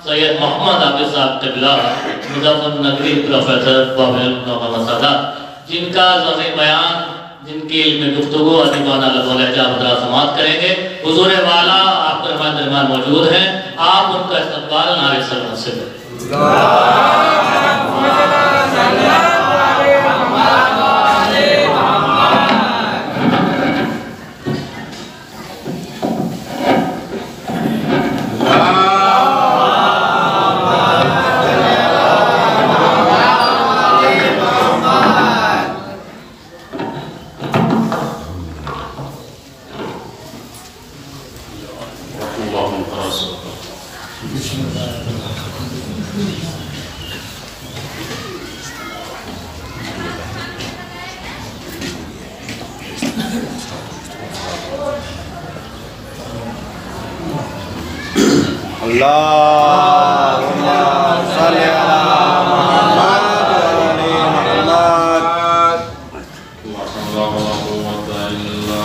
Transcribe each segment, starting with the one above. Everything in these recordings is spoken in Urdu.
سید محمد عابد صاحب قبلہ مظفر نگری پروفیسر بابل سادات، جن کا ضمنی بیان، جن کی علم گفتگو ادیبانہ لفظ و لہجہ بدرا سماعت کریں گے۔ حضور والا آپ کے درمیان موجود ہیں، آپ ان کا استقبال نعرہ سلامت سے کریں۔ اللہم صلی علی محمد وعلی محمد۔ لا حول ولا قوة إلا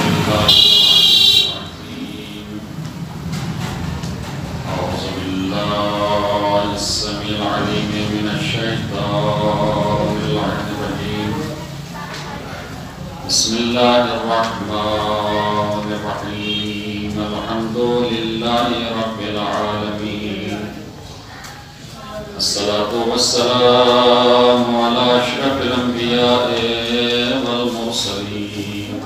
بالله أعوذ بالله السميع العليم من الشيطان الرجيم بسم الله الرحمن الرحيم الحمد لله رب العالمين الصلاة والسلام على أشرف الأنبياء والمرسلين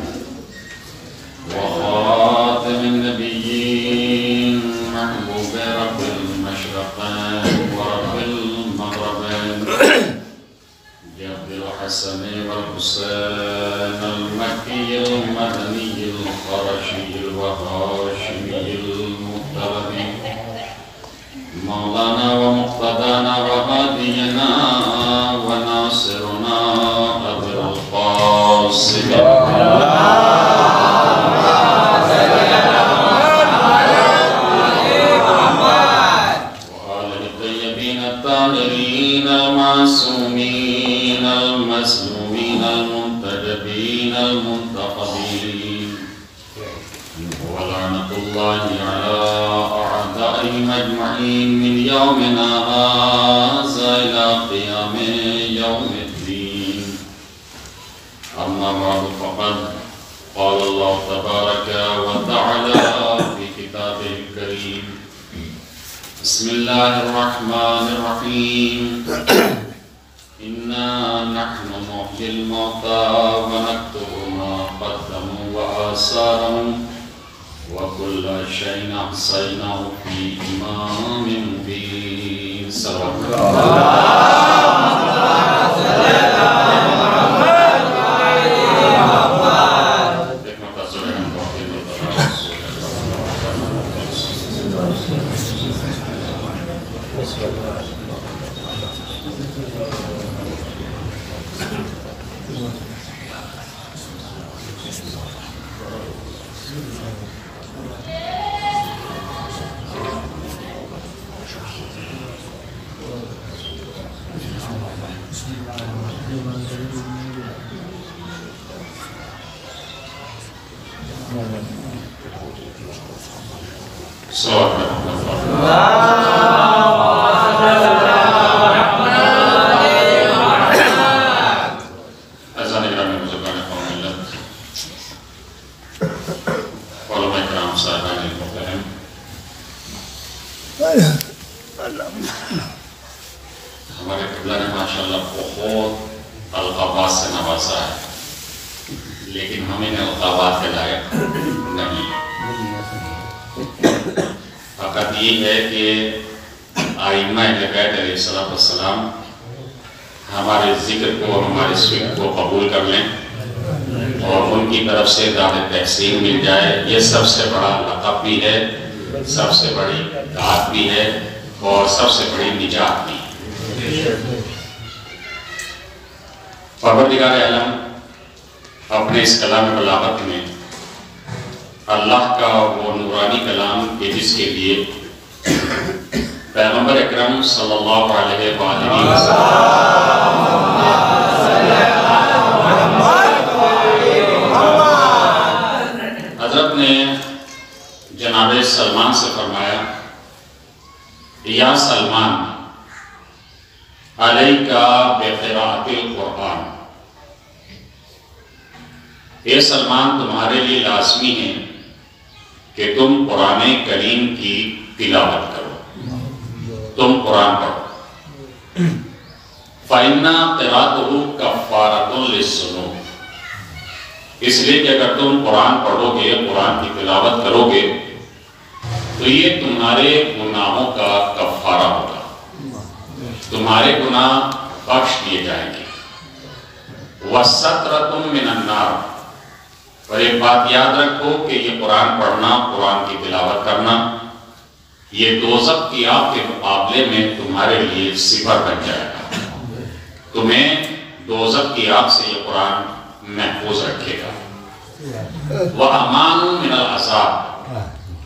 وخاتم النبيين محبوب رب المشرقين ورب المغربين جد الحسن والحسين المكي المدني القرشي الوهاشمي المطلبي مولانا ومقتدانا وهادينا وناصرنا أبي القاسم وآله الطيبين الطاهرين المعصومين المسلومين المنتجبين المنتقبين ولعنة الله على أعدائهم أجمعين من يومنا هذا إلى قيام يوم الدين أما بعد فقد قال الله تبارك وتعالى في كتابه الكريم بسم الله الرحمن الرحيم إنا نحن نحيي الموتى ونكتب ما قدموا وآثارهم وكل شيء أحصيناه في إمام مبين صلى ہمارے قبلہ نے ماشاءاللہ بہت القابات سے نوازا ہے، لیکن ہم انہیں القابات کے لائق نہیں۔ فقط یہ ہے کہ آئمہ اہل بیت علیہ السلام ہمارے ذکر کو، ہمارے سکر کو قبول کر لیں اور ان کی طرف سے داد تحسین مل جائے۔ یہ سب سے بڑا لقب بھی ہے، سب سے بڑی داد بھی ہے اور سب سے بڑی نجات بھی ہے۔ پروردگار عالم اپنے اس کلام بلاغت میں اللہ کا وہ نورانی کلام کہ جس کے لیے پیغمبر اکرم صلی اللہ علیہ وآلہ وسلم حضرت نے جناب سلمان سے فرمایا یا سلمان علیکا بقراءۃ القرآن، اے سلمان تمہارے لیے لازمی ہے کہ تم قرآن کریم کی تلاوت کرو، تم قرآن پڑھو۔ فَإِنَّا قِرَاءَتُهُ كَفَّارَةٌ لِلذُّنُوبِ، اس لیے کہ اگر تم قرآن پڑھو گے، قرآن کی تلاوت کرو گے تو یہ تمہارے گناہوں کا کفارہ ہوگا، تمہارے گناہ بخش دیے جائیں گے۔ وَسَتْرَةٌ مِّنَ النَّارِ، اور ایک بات یاد رکھو کہ یہ قرآن پڑھنا، قرآن کی تلاوت کرنا، یہ دوزخ کی آگ کے مقابلے میں تمہارے لیے سپر بن جائے گا، تمہیں دوزخ کی آگ سے یہ قرآن محفوظ رکھے گا۔ وَأَمَانٌ مِّنَ الْعَذَابِ،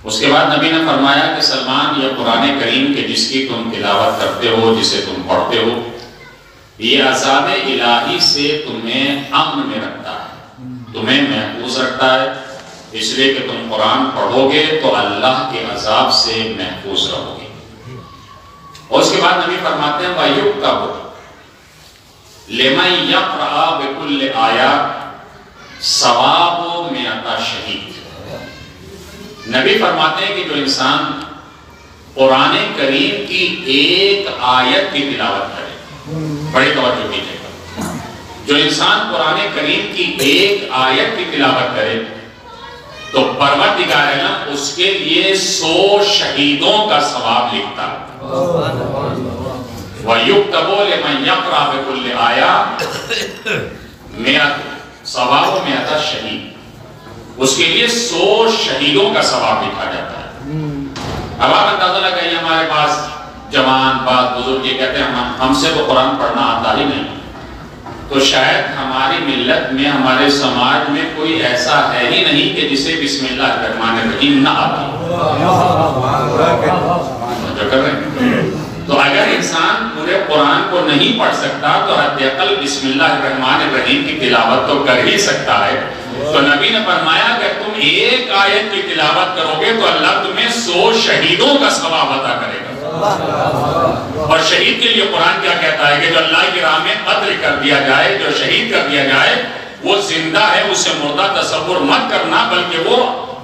اس کے بعد نبی نے فرمایا کہ سلمان، یہ قرآن کریم کے جس کی تم تلاوت کرتے ہو، جسے تم پڑھتے ہو، یہ عذاب الہی سے تمہیں امن میں رکھتا ہے، تمہیں محفوظ رکھتا ہے، اس لیے کہ تم قرآن پڑھو گے تو اللہ کے عذاب سے محفوظ رہو گے۔ اور اس کے بعد نبی فرماتے ہیں وَيُكْتَبُ لِمَن يَقْرَأَ بِكُلِّ آیَةٍ ثواب مئۃ شہید، نبی فرماتے ہیں کہ جو انسان قرآن کریم کی ایک آیت کی تلاوت کرے، بڑی توجہ کیجیے گا، جو انسان قرآن کریم کی ایک آیت کی تلاوت کرے تو پروردگار عالم اس کے لیے 100 شہیدوں کا ثواب لکھتا ہے۔ وَيُكْتَبُ لِمَن يَقْرَأَ بِكُلِّ آیَةٍ ثواب مئۃ شہید، اس کے لیے 100 شہیدوں کا ثواب لکھا جاتا ہے۔ اب آپ اندازہ لگائیے، ہمارے پاس جوان بعض بزرگ یہ کہتے ہیں ہم سے تو قرآن پڑھنا آتا ہی نہیں، تو شاید ہماری ملت میں، ہمارے سماج میں کوئی ایسا ہے ہی نہیں کہ جسے بسم اللہ الرحمن الرحیم نہ آتی جو کر رہے ہیں۔ تو اگر انسان پورے قرآن کو نہیں پڑھ سکتا تو حد اقل بسم اللہ الرحمن الرحیم کی تلاوت تو کر ہی سکتا ہے۔ تو نبی نے فرمایا کہ تم ایک آیت کی تلاوت کرو گے تو اللہ تمہیں 100 شہیدوں کا ثواب عطا کرے گا۔ اور شہید کے لیے قرآن کیا کہتا ہے کہ جو اللہ کی راہ میں قتل کر دیا جائے، جو شہید کر دیا جائے، وہ زندہ ہے، اسے مردہ تصور مت کرنا، بلکہ وہ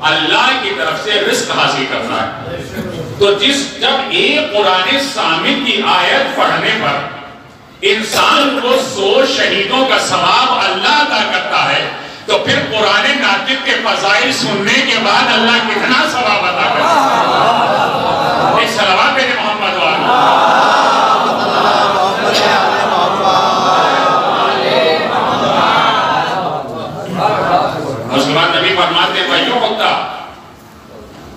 اللہ کی طرف سے رزق حاصل کرنا ہے۔ تو جب ایک قرآن صامت کی آیت پڑھنے پر انسان کو 100 شہیدوں کا ثواب اللہ عطا کرتا ہے تو پھر قرآن ناطق کے فضائل سننے کے بعد اللہ کتنا ثواب عطا کرتا ہے۔ ایک صلوات پہ محمد اس کے بعد نبی فرماتے ہیں وَيُعْطَى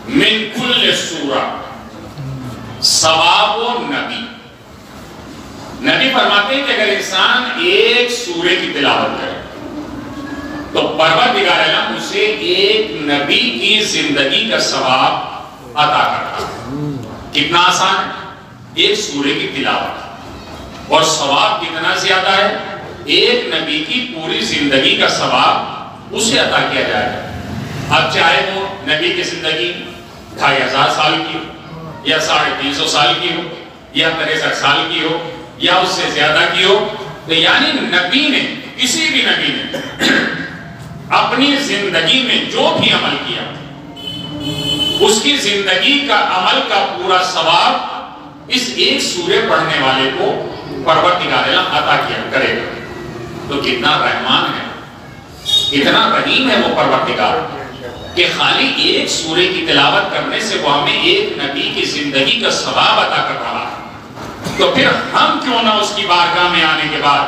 مِن كُلِّ سُورَةٍ ثواب نبی، نبی فرماتے ہیں کہ اگر انسان ایک سورے کی تلاوت کرے تو پروردگار عالم اسے ایک نبی کی زندگی کا ثواب عطا کرتا ہے۔ کتنا آسان ہے، ایک سورے کی تلاوت، اور ثواب کتنا زیادہ ہے، ایک نبی کی پوری زندگی کا ثواب اسے عطا کیا جائے گا۔ اب چاہے وہ نبی کی زندگی 2500 سال کی ہو، یا 350 سال کی ہو، یا 63 سال کی ہو، یا اس سے زیادہ کی ہو، تو یعنی نبی نے، کسی بھی نبی نے اپنی زندگی میں جو بھی عمل کیا، اس کی زندگی کا عمل کا پورا ثواب اس ایک سورے پڑھنے والے کو پروردگار عالم عطا کیا کرے گا۔ تو کتنا رحمان ہے، اتنا رحیم ہے وہ پروردگار کہ خالی ایک سورے کی تلاوت کرنے سے وہ ہمیں ایک نبی کی زندگی کا ثواب عطا کر رہا ہے۔ تو پھر ہم کیوں نہ اس کی بارگاہ میں آنے کے بعد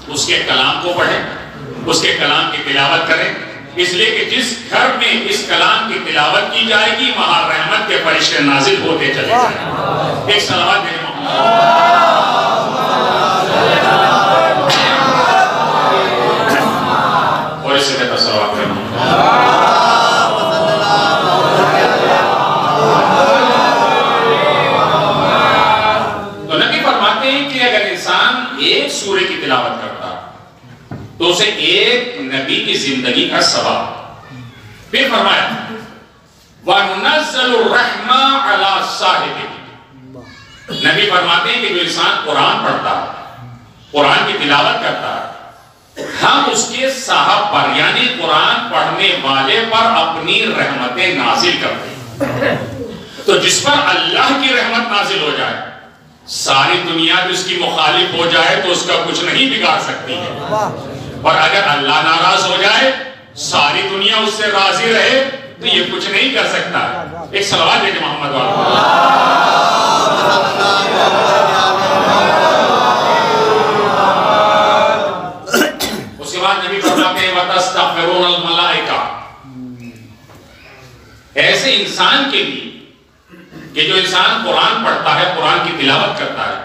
اس کے کلام کو پڑھیں، اس کے کلام کی تلاوت کریں، اس لیے کہ جس گھر میں اس کلام کی تلاوت کی جائے گی وہاں رحمت کے فرشتے نازل ہوتے چلے جائیں۔ ایک صلوات میرے اور اس سے بہتر صلوات کریں۔ تو نبی فرماتے ہیں کہ اگر انسان ایک سورے کی تلاوت کرتا تو اسے ایک نبی کی زندگی کا ثواب۔ پھر فرمایا وَنُنَزَّلُ الرَّحْمَةَ عَلَى صَاحِبِهِ، نبی فرماتے ہیں کہ جو انسان قرآن پڑھتا ہے، قرآن کی تلاوت کرتا ہے، ہم اس کے صاحب پر یعنی قرآن پڑھنے والے پر اپنی رحمتیں نازل کرتے ہیں۔ تو جس پر اللہ کی رحمت نازل ہو جائے، ساری دنیا بھی اس کی مخالف ہو جائے تو اس کا کچھ نہیں بگاڑ سکتی ہے، اور اگر اللہ ناراض ہو جائے، ساری دنیا اس سے راضی رہے تو یہ کچھ نہیں کر سکتا۔ ایک صلوات دے محمد والا۔ اس کے بعد نبی فرماتے ہیں وَتَسْتَغْفِرُونَ الْمَلَائِكَةَ، ایسے انسان کے لیے کہ جو انسان قرآن پڑھتا ہے، قرآن کی تلاوت کرتا ہے،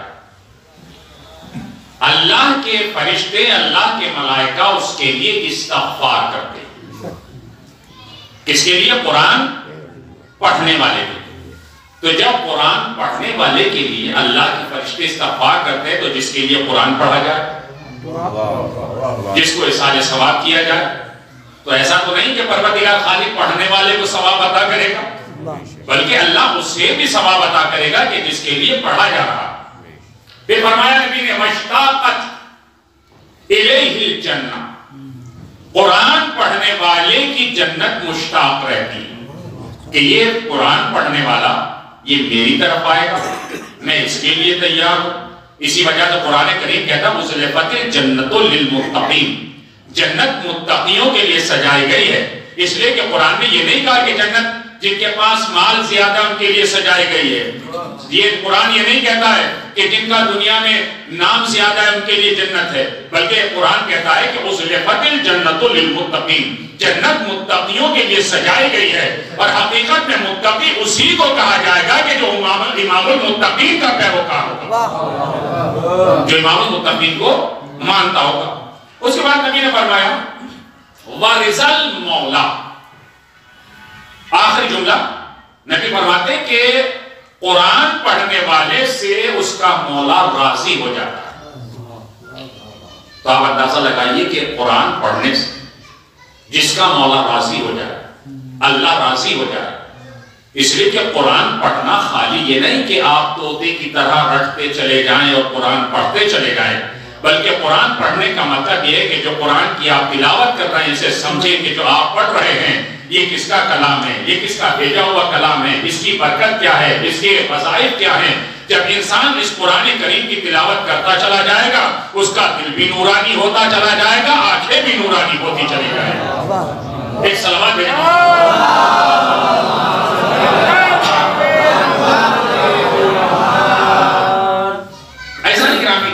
اللہ کے فرشتے، اللہ کے ملائکہ اس کے لیے استغفار کرتے ہیں۔ کس کے لیے؟ قرآن پڑھنے والے کے لیے۔ تو جب قرآن پڑھنے والے کے لیے اللہ کے فرشتے استغفار کرتے ہیں تو جس کے لیے قرآن پڑھا جائے، جس کو احسان ثواب کیا جائے، تو ایسا تو نہیں کہ پروردگار خالی پڑھنے والے کو ثواب عطا کرے گا، بلکہ اللہ اسے بھی ثواب عطا کرے گا کہ جس کے لیے پڑھا جا رہا۔ پھر فرمایا نبی نے مشتاقت الیہ الجنہ، قرآن پڑھنے والے کی جنت مشتاق رہتی ہے کہ یہ قرآن پڑھنے والا یہ میری طرف آئے گا، میں اس کے لیے تیار ہوں۔ اسی وجہ سے قرآن کریم کہتا مزلفت جنت للمتقین، جنت متقیوں کے لیے سجائی گئی ہے۔ اس لیے کہ قرآن نے یہ نہیں کہا کہ جنت جن کے پاس مال زیادہ ان کے لیے سجائی گئی ہے، یہ قرآن یہ نہیں کہتا ہے کہ جن کا دنیا میں نام زیادہ ہے ان کے لیے جنت ہے، بلکہ قرآن کہتا ہے کہ ازلفت الجنت للمتقین، جنت متقیوں کے لیے سجائی گئی ہے۔ اور حقیقت میں متقی اسی کو کہا جائے گا کہ جو امام المتقین کا پیروکار ہوگا، جو امام المتقین کو مانتا ہوگا۔ اس کے بعد نبی نے فرمایا وَرِزَ الْمَوْلَى، آخری جملہ نبی فرماتے ہیں کہ قرآن پڑھنے والے سے اس کا مولا راضی ہو جاتا ہے۔ تو آپ اندازہ لگائیے کہ قرآن پڑھنے سے جس کا مولا راضی ہو جائے، اللہ راضی ہو جائے، اس لیے کہ قرآن پڑھنا خالی یہ نہیں کہ آپ طوطے کی طرح رٹتے چلے جائیں اور قرآن پڑھتے چلے جائیں، بلکہ قرآن پڑھنے کا مطلب یہ ہے کہ جو قرآن کی آپ تلاوت کر رہے ہیں اسے سمجھیں کہ جو آپ پڑھ رہے ہیں یہ کس کا کلام ہے، یہ کس کا بھیجا ہوا کلام ہے، اس کی برکت کیا ہے، اس کے وظائف کیا ہیں۔ جب انسان اس قرآن کریم کی تلاوت کرتا چلا جائے گا اس کا دل بھی نورانی ہوتا چلا جائے گا، آنکھیں بھی نورانی ہوتی چلی جائے گا۔ ایک صلوات بھیجیں۔ ایسا نہیں گرامی،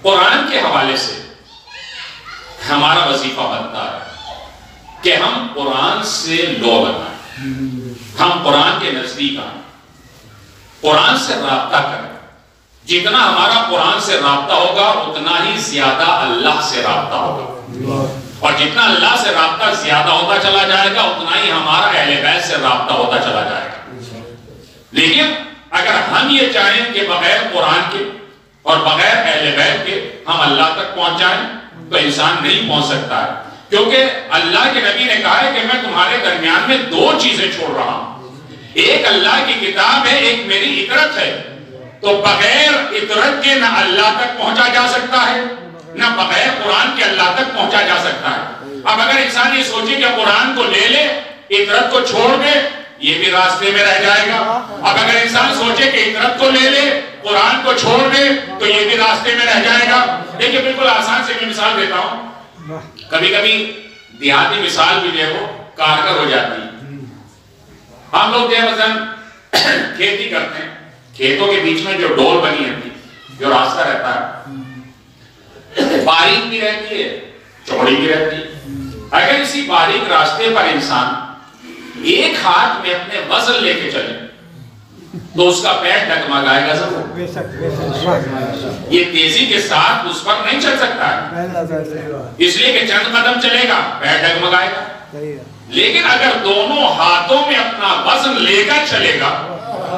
قرآن کے حوالے سے ہمارا وظیفہ بنتا ہے کہ ہم قرآن سے لو لگائیں، ہم قرآن کے نزدیک آئیں، قرآن سے رابطہ کریں۔ جتنا ہمارا قرآن سے رابطہ ہوگا اتنا ہی زیادہ اللہ سے رابطہ ہوگا، اور جتنا اللہ سے رابطہ زیادہ ہوتا چلا جائے گا اتنا ہی ہمارا اہل بیت سے رابطہ ہوتا چلا جائے گا۔ لیکن اگر ہم یہ چاہیں کہ بغیر قرآن کے اور بغیر اہل بیت کے ہم اللہ تک پہنچ جائیں تو انسان نہیں پہنچ سکتا ہے، کیونکہ اللہ کے نبی نے کہا ہے کہ میں تمہارے درمیان میں دو چیزیں چھوڑ رہا ہوں، ایک اللہ کی کتاب ہے، ایک میری اطرت ہے۔ تو بغیر اطرت کے نہ اللہ تک پہنچا جا سکتا ہے نہ بغیر قرآن کے اللہ تک پہنچا جا سکتا ہے۔ اب اگر انسان یہ سوچے کہ قرآن کو لے لے اطرت کو چھوڑ دے یہ بھی راستے میں رہ جائے گا، اب اگر انسان سوچے کہ اطرت کو لے لے قرآن کو چھوڑ دے تو یہ بھی راستے میں رہ جائے گا۔ دیکھیں بالکل آسان سے میں مثال دیتا ہوں، کبھی کبھی دیہاتی مثال بھی جو ہے وہ کارگر ہو جاتی ہے۔ ہم لوگ مثلا کھیتی کرتے ہیں، کھیتوں کے بیچ میں جو ڈول بنی ہوتی ہے، جو راستہ رہتا ہے، باریک بھی رہتی ہے چوڑی بھی رہتی ہے۔ اگر اسی باریک راستے پر انسان ایک ہاتھ میں اپنے وزن لے کے چلے تو اس کا پیر ڈگمگائے گا ضرور، یہ تیزی کے ساتھ اس پر نہیں چل سکتا ہے، اس لیے کہ چند قدم چلے گا پیر ڈگمگائے گا۔ لیکن اگر دونوں ہاتھوں میں اپنا وزن لے کر چلے گا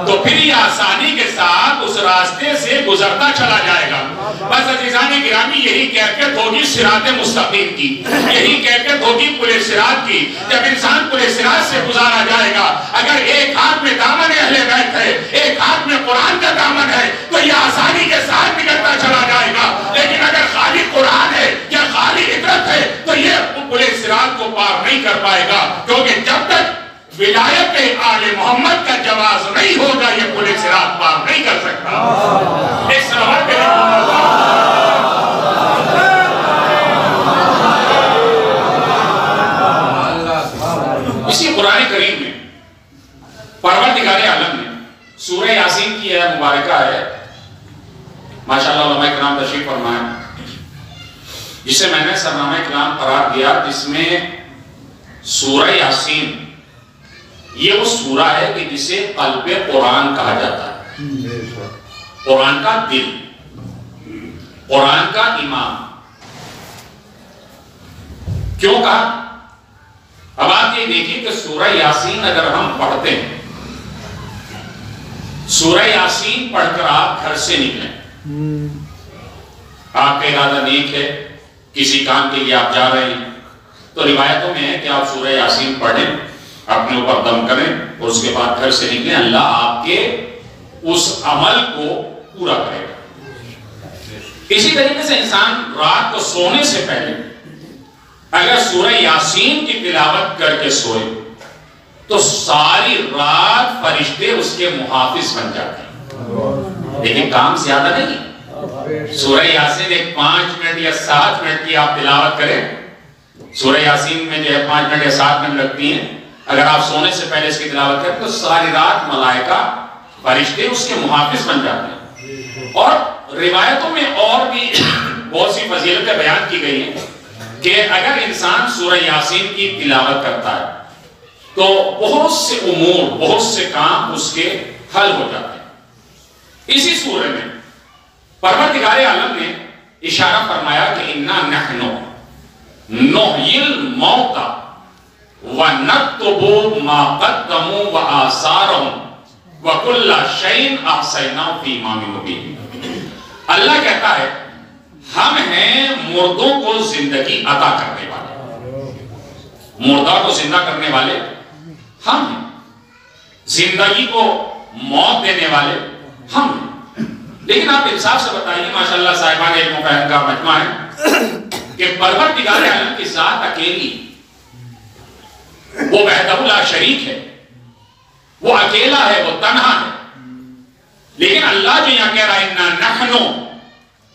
تو پھر یہ آسانی کے ساتھ اس راستے سے گزرتا چلا جائے گا۔ بس عزیزان گرامی یہی کیفیت ہوگی صراط مستقیم کی، یہی کیفیت ہوگی پل صراط کی۔ جب انسان پل صراط سے گزارا جائے گا، اگر ایک ہاتھ میں دامن اہل بیت ہے، ایک ہاتھ میں قرآن کا آل محمد کا جواز نہیں ہوگا یہ پل صراط پار نہیں کر سکتا. ایک سلوات پہ اسی قرآن کریم میں پروردگار عالم نے سورہ یاسین کی ہے مبارکہ ہے، ماشاءاللہ علماء کرام تشریف فرمائیں، جسے میں نے سرنامہ کرام قرار دیا، جس میں سورہ یاسین یہ وہ سورہ ہے کہ جسے قلب قرآن کہا جاتا ہے، قرآن کا دل، قرآن کا امام. کیوں کہا؟ اب آپ یہ دیکھیں کہ سورہ یاسین اگر ہم پڑھتے ہیں، سورہ یاسین پڑھ کر آپ گھر سے نکلیں، آپ کا ارادہ نیک ہے، کسی کام کے لیے آپ جا رہے ہیں، تو روایتوں میں ہے کہ آپ سورہ یاسین پڑھیں، اپنے اوپر دم کریں اور اس کے بعد گھر سے نکلیں، اللہ آپ کے اس عمل کو پورا کرے گا. اسی طریقے سے انسان رات کو سونے سے پہلے اگر سورہ یاسین کی تلاوت کر کے سوئے تو ساری رات فرشتے اس کے محافظ بن جاتے ہیں. لیکن کام زیادہ نہیں، سورہ یاسین ایک 5 منٹ یا 7 منٹ کی آپ تلاوت کریں، سورہ یاسین میں جو ہے 5 منٹ یا 7 منٹ لگتی ہیں، اگر آپ سونے سے پہلے اس کی تلاوت کریں تو ساری رات ملائکہ فرشتے اس کے محافظ بن جاتے ہیں. اور روایتوں میں اور بھی بہت سی فضیلتیں بیان کی گئی ہیں کہ اگر انسان سورہ یاسین کی تلاوت کرتا ہے تو بہت سے امور، بہت سے کام اس کے حل ہو جاتے ہیں. اسی سورہ میں پروردگار عالم نے اشارہ فرمایا کہ اِنَّا نَحْنُ نُحْيِي الْمَوْتَى وَنَكْتُبُ مَا قَدَّمُوا وَآثَارَهُمْ وَكُلَّ شَيْءٍ أَحْصَيْنَاهُ فِي إِمَامٍ مُبِينٍ. اللہ کہتا ہے ہم ہیں مردوں کو زندگی عطا کرنے والے، مردہ کو زندہ کرنے والے ہم ہیں، زندگی کو موت دینے والے ہم ہیں. لیکن آپ انصاف سے بتائیے، ماشاءاللہ صاحبان علم و فہم کا مجمع ہے، کہ پروردگار عالم کی ذات اکیلی، وہ وحدہ لا شریک ہے، وہ اکیلا ہے، وہ تنہا ہے. لیکن اللہ جو یہاں کہہ رہا ہے اِنَّا نَحْنُ،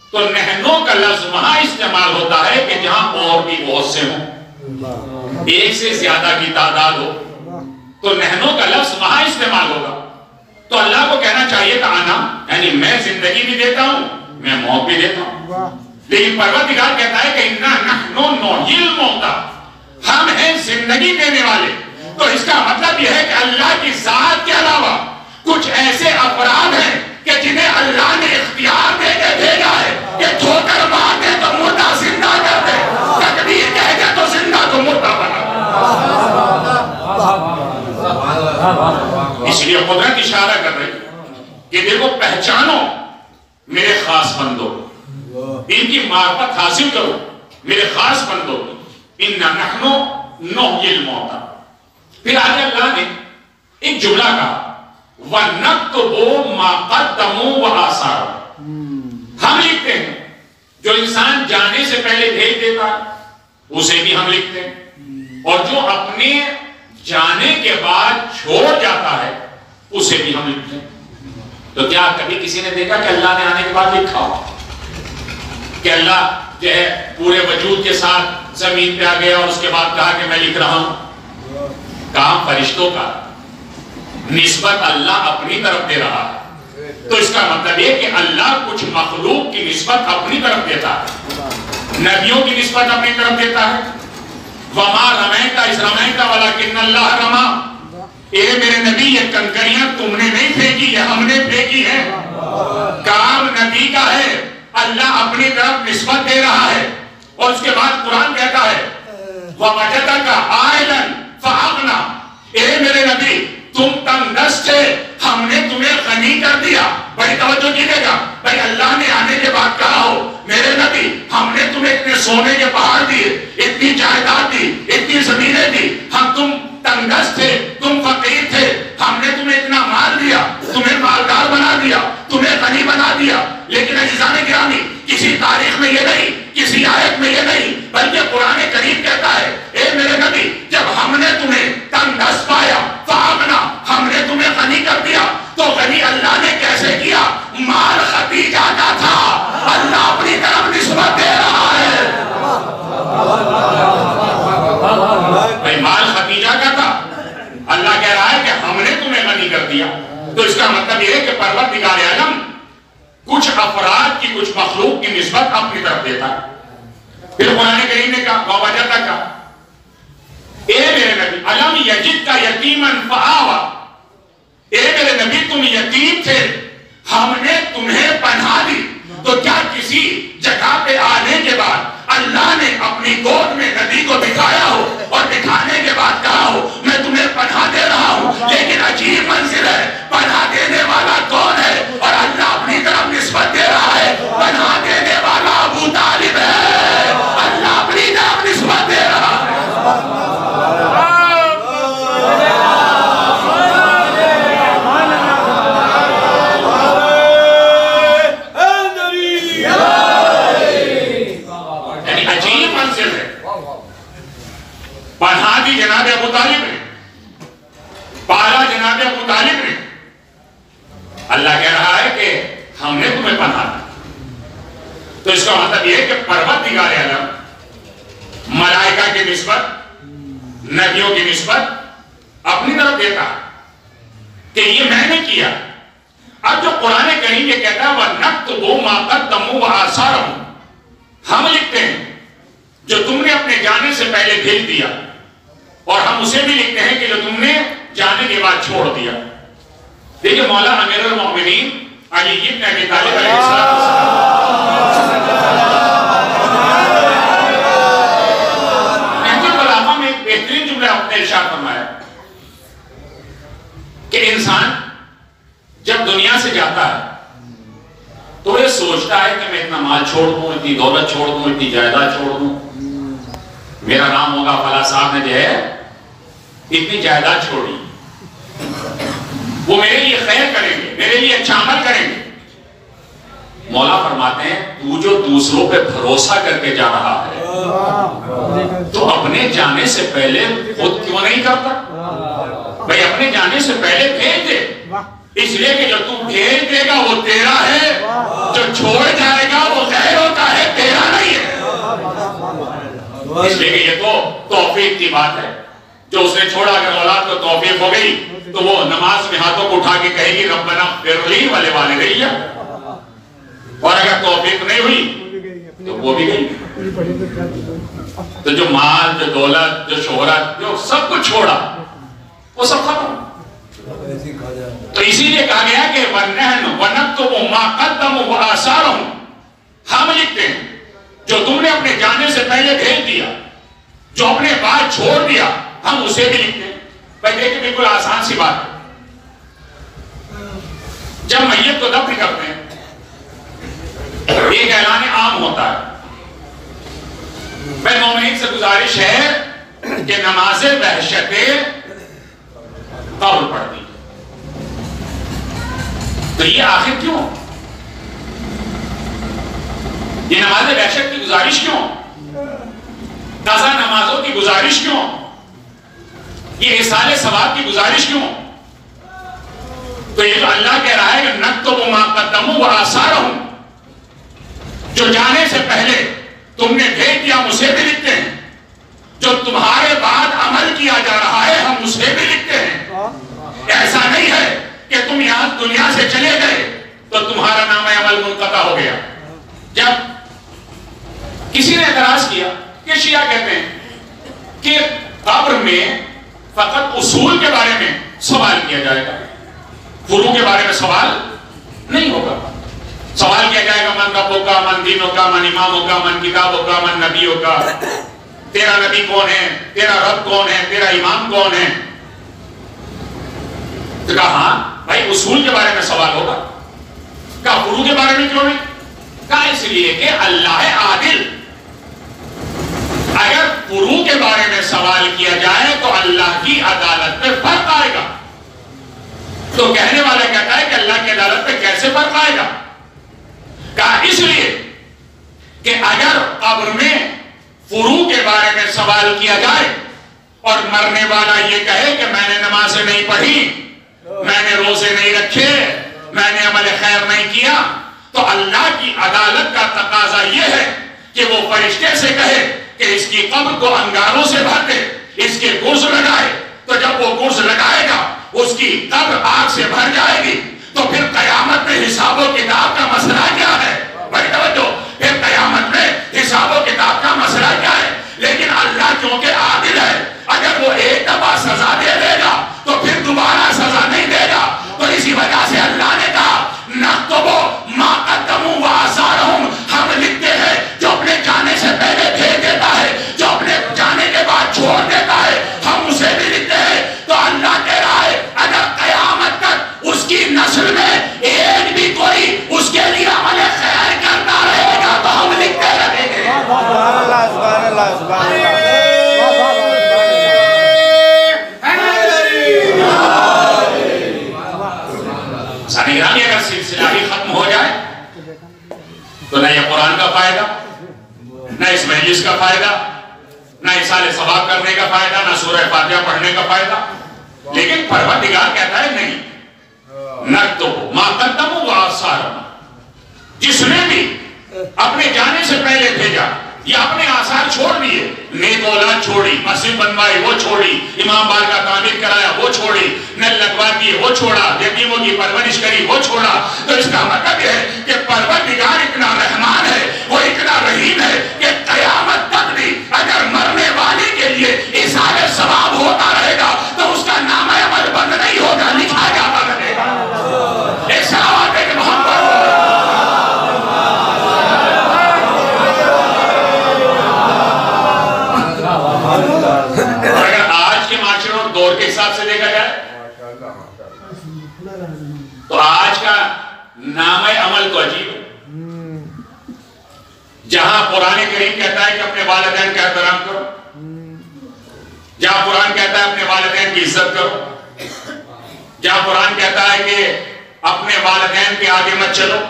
تو نحنو کا لفظ وہاں استعمال ہوتا ہے کہ جہاں اور بھی بہت سے ہوں، ایک سے زیادہ کی تعداد ہو تو نحنو کا لفظ وہاں استعمال ہوگا. تو اللہ کو کہنا چاہیے کہ آنا، یعنی میں زندگی بھی دیتا ہوں، میں موت بھی دیتا ہوں. لیکن پروردگار کہتا ہے کہ اِنَّا نَحْنُ نُحْيِي الْمَوْتَى، ہم ہیں زندگی دینے والے. تو اس کا مطلب یہ ہے کہ اللہ کی ذات کے علاوہ کچھ ایسے افراد ہیں کہ جنہیں اللہ نے اختیار دے کے بھیجا ہے کہ ٹھوکر مار دے تو مردہ زندہ کر دے، تکبیر کہہ دے تو زندہ تو مردہ بنا دے. اس لیے قدرت اشارہ کر رہی کہ دیکھو پہچانو میرے خاص بندوں، ان کی معرفت حاصل کرو میرے خاص بندوں کی. اِنَّا نَحْنُ نُحْيِي الْمَوْتَى. پھر آگے اللہ نے ایک جملہ کہا وَنَكْتُبُ مَا قَدَّمُوا وَآثَارَهُمْ، ہم لکھتے ہیں جو انسان جانے سے پہلے بھیج دیتا ہے اسے بھی ہم لکھتے ہیں، اور جو اپنے جانے کے بعد چھوڑ جاتا ہے اسے بھی ہم لکھتے ہیں. تو کیا کبھی کسی نے دیکھا کہ اللہ نے آنے کے بعد لکھا ہو کہ اللہ جو ہے پورے وجود کے ساتھ زمین پہ آ گیا اور اس کے بعد کہا کہ میں لکھ رہا ہوں؟ کام فرشتوں کا، نسبت اللہ اپنی طرف دے رہا ہے. تو اس کا مطلب یہ کہ اللہ کچھ مخلوق کی نسبت اپنی طرف دیتا ہے، نبیوں کی نسبت اپنی طرف دیتا ہے. وَمَا رَمَيْتَ إِذْ رَمَيْتَ وَلَكِنَّ اللَّهَ رَمَى، اے میرے نبی یہ کنکریاں تم نے نہیں پھینکی، یہ ہم نے پھینکی ہے. کام نبی کا ہے، اللہ اپنی طرف نسبت دے رہا ہے. اور اس کے بعد قرآن کہتا ہے وَوَجَدَكَ عَائِلًا فَأَغْنَى، اے میرے نبی تم تنگ دست تھے، ہم نے تمہیں غنی کر دیا. بڑی توجہ کیجئے گا بھائی، اللہ نے آنے کے بعد کہا ہو میرے نبی ہم نے تمہیں اتنے سونے کے پہاڑ دیے، اتنی جائیداد دی، اتنی زمینیں دی، ہم تم تنگ دست تھے، تم فقیر تھے، ہم نے تمہیں اتنا مال دیا، تمہیں مالدار بنا دیا، تمہیں غنی بنا دیا. لیکن عزیزان گرامی کسی تاریخ میں یہ نہیں، کسی آیت میں یہ نہیں، بلکہ قرآن کریم کہتا ہے اے میرے نبی جب ہم نے تمہیں تنگ دست پایا فَأَغْنَى، تو غنی اللہ نے کیسے کیا؟ مال خدیجہ کا تھا، اللہ اپنی طرف نسبت دے رہا ہے۔ بھئی مال خدیجہ کا تھا، اللہ کہہ رہا ہے کہ ہم نے تمہیں غنی کر دیا۔ تو اس کا مطلب یہ ہے کہ پروردگار عالم کچھ افراد کی، کچھ مخلوق کی نسبت اپنی طرف دیتا ہے۔ پھر قرآن کریم نے کہا وَوَجَدَكَ کہا، اے میرے نبی علم یجدک یتیما فآویٰ، اے میرے نبی تم یتیم تھے، ہم نے تمہیں پناہ دی۔ تو کیا کسی جگہ پہ آنے کے بعد اللہ نے اپنی گود میں نبی کو بٹھایا ہو اور بٹھانے کے بعد کہا ہو میں تمہیں پناہ دے رہا ہوں؟ لیکن عجیب منزل ہے، پناہ دینے والا کون ہے؟ اور اللہ اپنی طرف نسبت دے رہا ہے، پناہ دینے والا ابو طالب ہے، اللہ اپنی طرف نسبت دے رہا ہے۔ پناہ دی جناب ابو طالب نے، پالا جناب ابو طالب نے۔ اللہ کہہ رہا ہے کہ ہم نے تمہیں پناہ دی۔ تو اس کا مطلب یہ ہے کہ پروردگار عالم ملائکہ کی نسبت، نبیوں کی نسبت اپنی طرف دیتا ہے کہ یہ میں نے کیا۔ اب جو قرآن کریم یہ کہتا ہے وَنَكْتُبُ مَا قَدَّمُوا وَآثَارَهُمْ، ہم لکھتے ہیں جو تم نے اپنے جانے سے پہلے بھیج دیا، اور ہم اسے بھی لکھتے ہیں کہ جو تم نے جانے کے بعد چھوڑ دیا۔ دیکھیں مولا امیر المؤمنین علی بن ابی طالب علیہ السلام، نہج البلاغہ میں ایک بہترین جملہ اپنے ارشاد فرمایا کہ انسان جب دنیا سے جاتا ہے تو یہ سوچتا ہے کہ میں اتنا مال چھوڑ دوں، اتنی دولت چھوڑ دوں، اتنی جائیداد چھوڑ دوں، میرا نام ہوگا فلاں صاحب نے جو ہے اتنی جائیداد چھوڑی، وہ میرے لیے خیر کریں گے، میرے لیے اچھا عمل کریں گے۔ مولا فرماتے ہیں تو جو دوسروں پہ بھروسہ کر کے جا رہا ہے تو اپنے جانے سے پہلے خود کیوں نہیں کرتا؟ بھئی اپنے جانے سے پہلے بھیج دے، اس لیے کہ جو تو بھیج دے گا وہ تیرا ہے، جو چھوڑ جائے گا وہ غیروں کا ہے، تیرا نہیں ہے۔ اس لیے کہ یہ تو توفیق کی بات ہے، جو اس نے چھوڑا اگر اولاد کو توفیق ہو گئی تو وہ نماز میں ہاتھوں کو اٹھا کے کہے گی ربنا اغفر لی ولوالدی، اور اگر توفیق نہیں ہوئی تو وہ بھی گئی۔ تو جو مال، جو دولت، جو شہرت، جو سب کچھ چھوڑا وہ سب ختم۔ تو اسی لیے کہا گیا کہ وَنَكْتُبُ مَا قَدَّمُوا وَآثَارَهُمْ، ہم لکھتے ہیں جو تم نے اپنے جانے سے پہلے بھیج دیا، جو اپنے بعد چھوڑ دیا، ہم اسے بھی لکھتے ہیں۔ بھائی دیکھیں بالکل آسان سی بات ہے، جب میت کو دفن کرتے ہیں ایک اعلان عام ہوتا ہے، میں مومنین سے گزارش ہے کہ نماز وحشت قبر پڑھ دی۔ تو یہ آخر کیوں؟ یہ نماز وحشت کی گزارش کیوں؟ قضا نمازوں کی گزارش کیوں؟ یہ احسان ثواب کی گزارش کیوں؟ تو یہ تو اللہ کہہ رہا ہے کہ نَكْتُبُ مَا قَدَّمُوا وَآثَارَهُمْ، جو جانے سے پہلے تم نے بھیج دیا ہم اسے بھی لکھتے ہیں، جو تمہارے بعد عمل کیا جا رہا ہے ہم اسے بھی لکھتے ہیں۔ ایسا نہیں ہے کہ تم یہاں دنیا سے چلے گئے تو تمہارا نام عمل منقطع ہو گیا۔ جب کسی نے اعتراض کیا کہ شیعہ کہتے ہیں کہ قبر میں فقط اصول کے بارے میں سوال کیا جائے گا، فروع کے بارے میں سوال نہیں ہوگا۔ سوال کیا جائے گا من ربوں کا، من دینوں کا، من اماموں کا، من کتابوں کا، من نبیوں کا، تیرا نبی کون ہے، تیرا رب کون ہے، تیرا امام کون ہے۔ تو کہا ہاں بھائی اصول کے بارے میں سوال ہوگا، کہا فروع کے بارے میں کیوں نہیں؟ کہا اس لیے کہ اللہ عادل، اگر فروع کے بارے میں سوال کیا جائے تو اللہ کی عدالت پہ فرق آئے گا۔ تو کہنے والا کہتا ہے کہ اللہ کی عدالت پہ کیسے فرق آئے گا؟ کہا اس لیے کہ اگر قبر میں فروع کے بارے میں سوال کیا جائے اور مرنے والا یہ کہے کہ میں نے نمازیں نہیں پڑھی، میں نے روزے نہیں رکھے، میں نے عمل خیر نہیں کیا تو اللہ کی عدالت کا تقاضا یہ ہے کہ وہ فرشتے سے کہے کہ اس کی قبر کو انگاروں سے بھر دے، اس کے گرز لگائے، تو جب وہ گرز لگائے گا اس کی قبر آگ سے بھر جائے گی، تو پھر قیامت میں حساب و کتاب کا مسئلہ کیا ہے؟ بھائی توجہ، پھر قیامت میں حساب و کتاب کا مسئلہ کیا ہے؟ لیکن اللہ کیونکہ عادل ہے، اگر وہ ایک دفعہ سزا دے دے گا تو پھر دوبارہ سزا نہیں دے گا، تو اسی وجہ سے اللہ نے کہا نَكْتُبُ مَا قَدَّمُوا وَآثَارَهُمْ، ہم لکھتے ہیں جو اپنے جانے سے پہلے بھیج دیتا ہے، جو اپنے جانے کے بعد چھوڑ دیتا ہے، ہم اسے بھی لکھتے ہیں۔ تو اللہ کہہ رہا ہے اگر قیامت تک اس کی نسل میں ایک بھی کوئی اس کے لیے عمل خیر کرتا رہے گا تو ہم لکھتے رہیں گے۔ سبحان اللہ، سبحان اللہ، سبحان اللہ۔ سانگرانی اگر سلسلہ ہی ختم ہو جائے تو نہ یہ قرآن کا فائدہ، نہ اس مجلس کا فائدہ، نہ اصال ثواب کرنے کا فائدہ، نہ سورہ فاتحہ پڑھنے کا فائدہ۔ لیکن پروردگار کہتا ہے نہیں، نَكْتُبُ مَا قَدَّمُوا وَآثَارَهُمْ، جس نے بھی اپنے جانے سے پہلے بھیجا یا اپنے آثار چھوڑ دیے، نیک اولاد چھوڑی، مسجد بنوائی وہ چھوڑی، امام بار کا تعمیر کرایا وہ چھوڑی، نل لگوا دیے وہ چھوڑا، یتیموں کی پرورش کری وہ چھوڑا، تو اس کا مطلب یہ ہے کہ پروردگار اتنا رحمان ہے، وہ اتنا رحیم ہے کہ قیامت تک بھی اگر مرنے والے کے لیے اصال ثواب ہوتا رہے گا تو اس کا نام عمل بند نہیں ہوگا، لکھا جاتا رہے گا۔ ایک صلوات ہے کہ محمد دور کے حساب سے دیکھا جائے تو آج کا نام عمل تو عجیب ہے، جہاں قرآن کریم کہتا ہے کہ اپنے والدین کا احترام کرو، جہاں قرآن کہتا ہے اپنے والدین کی عزت کرو، جہاں قرآن کہتا ہے کہ اپنے والدین کے آگے مت چلو،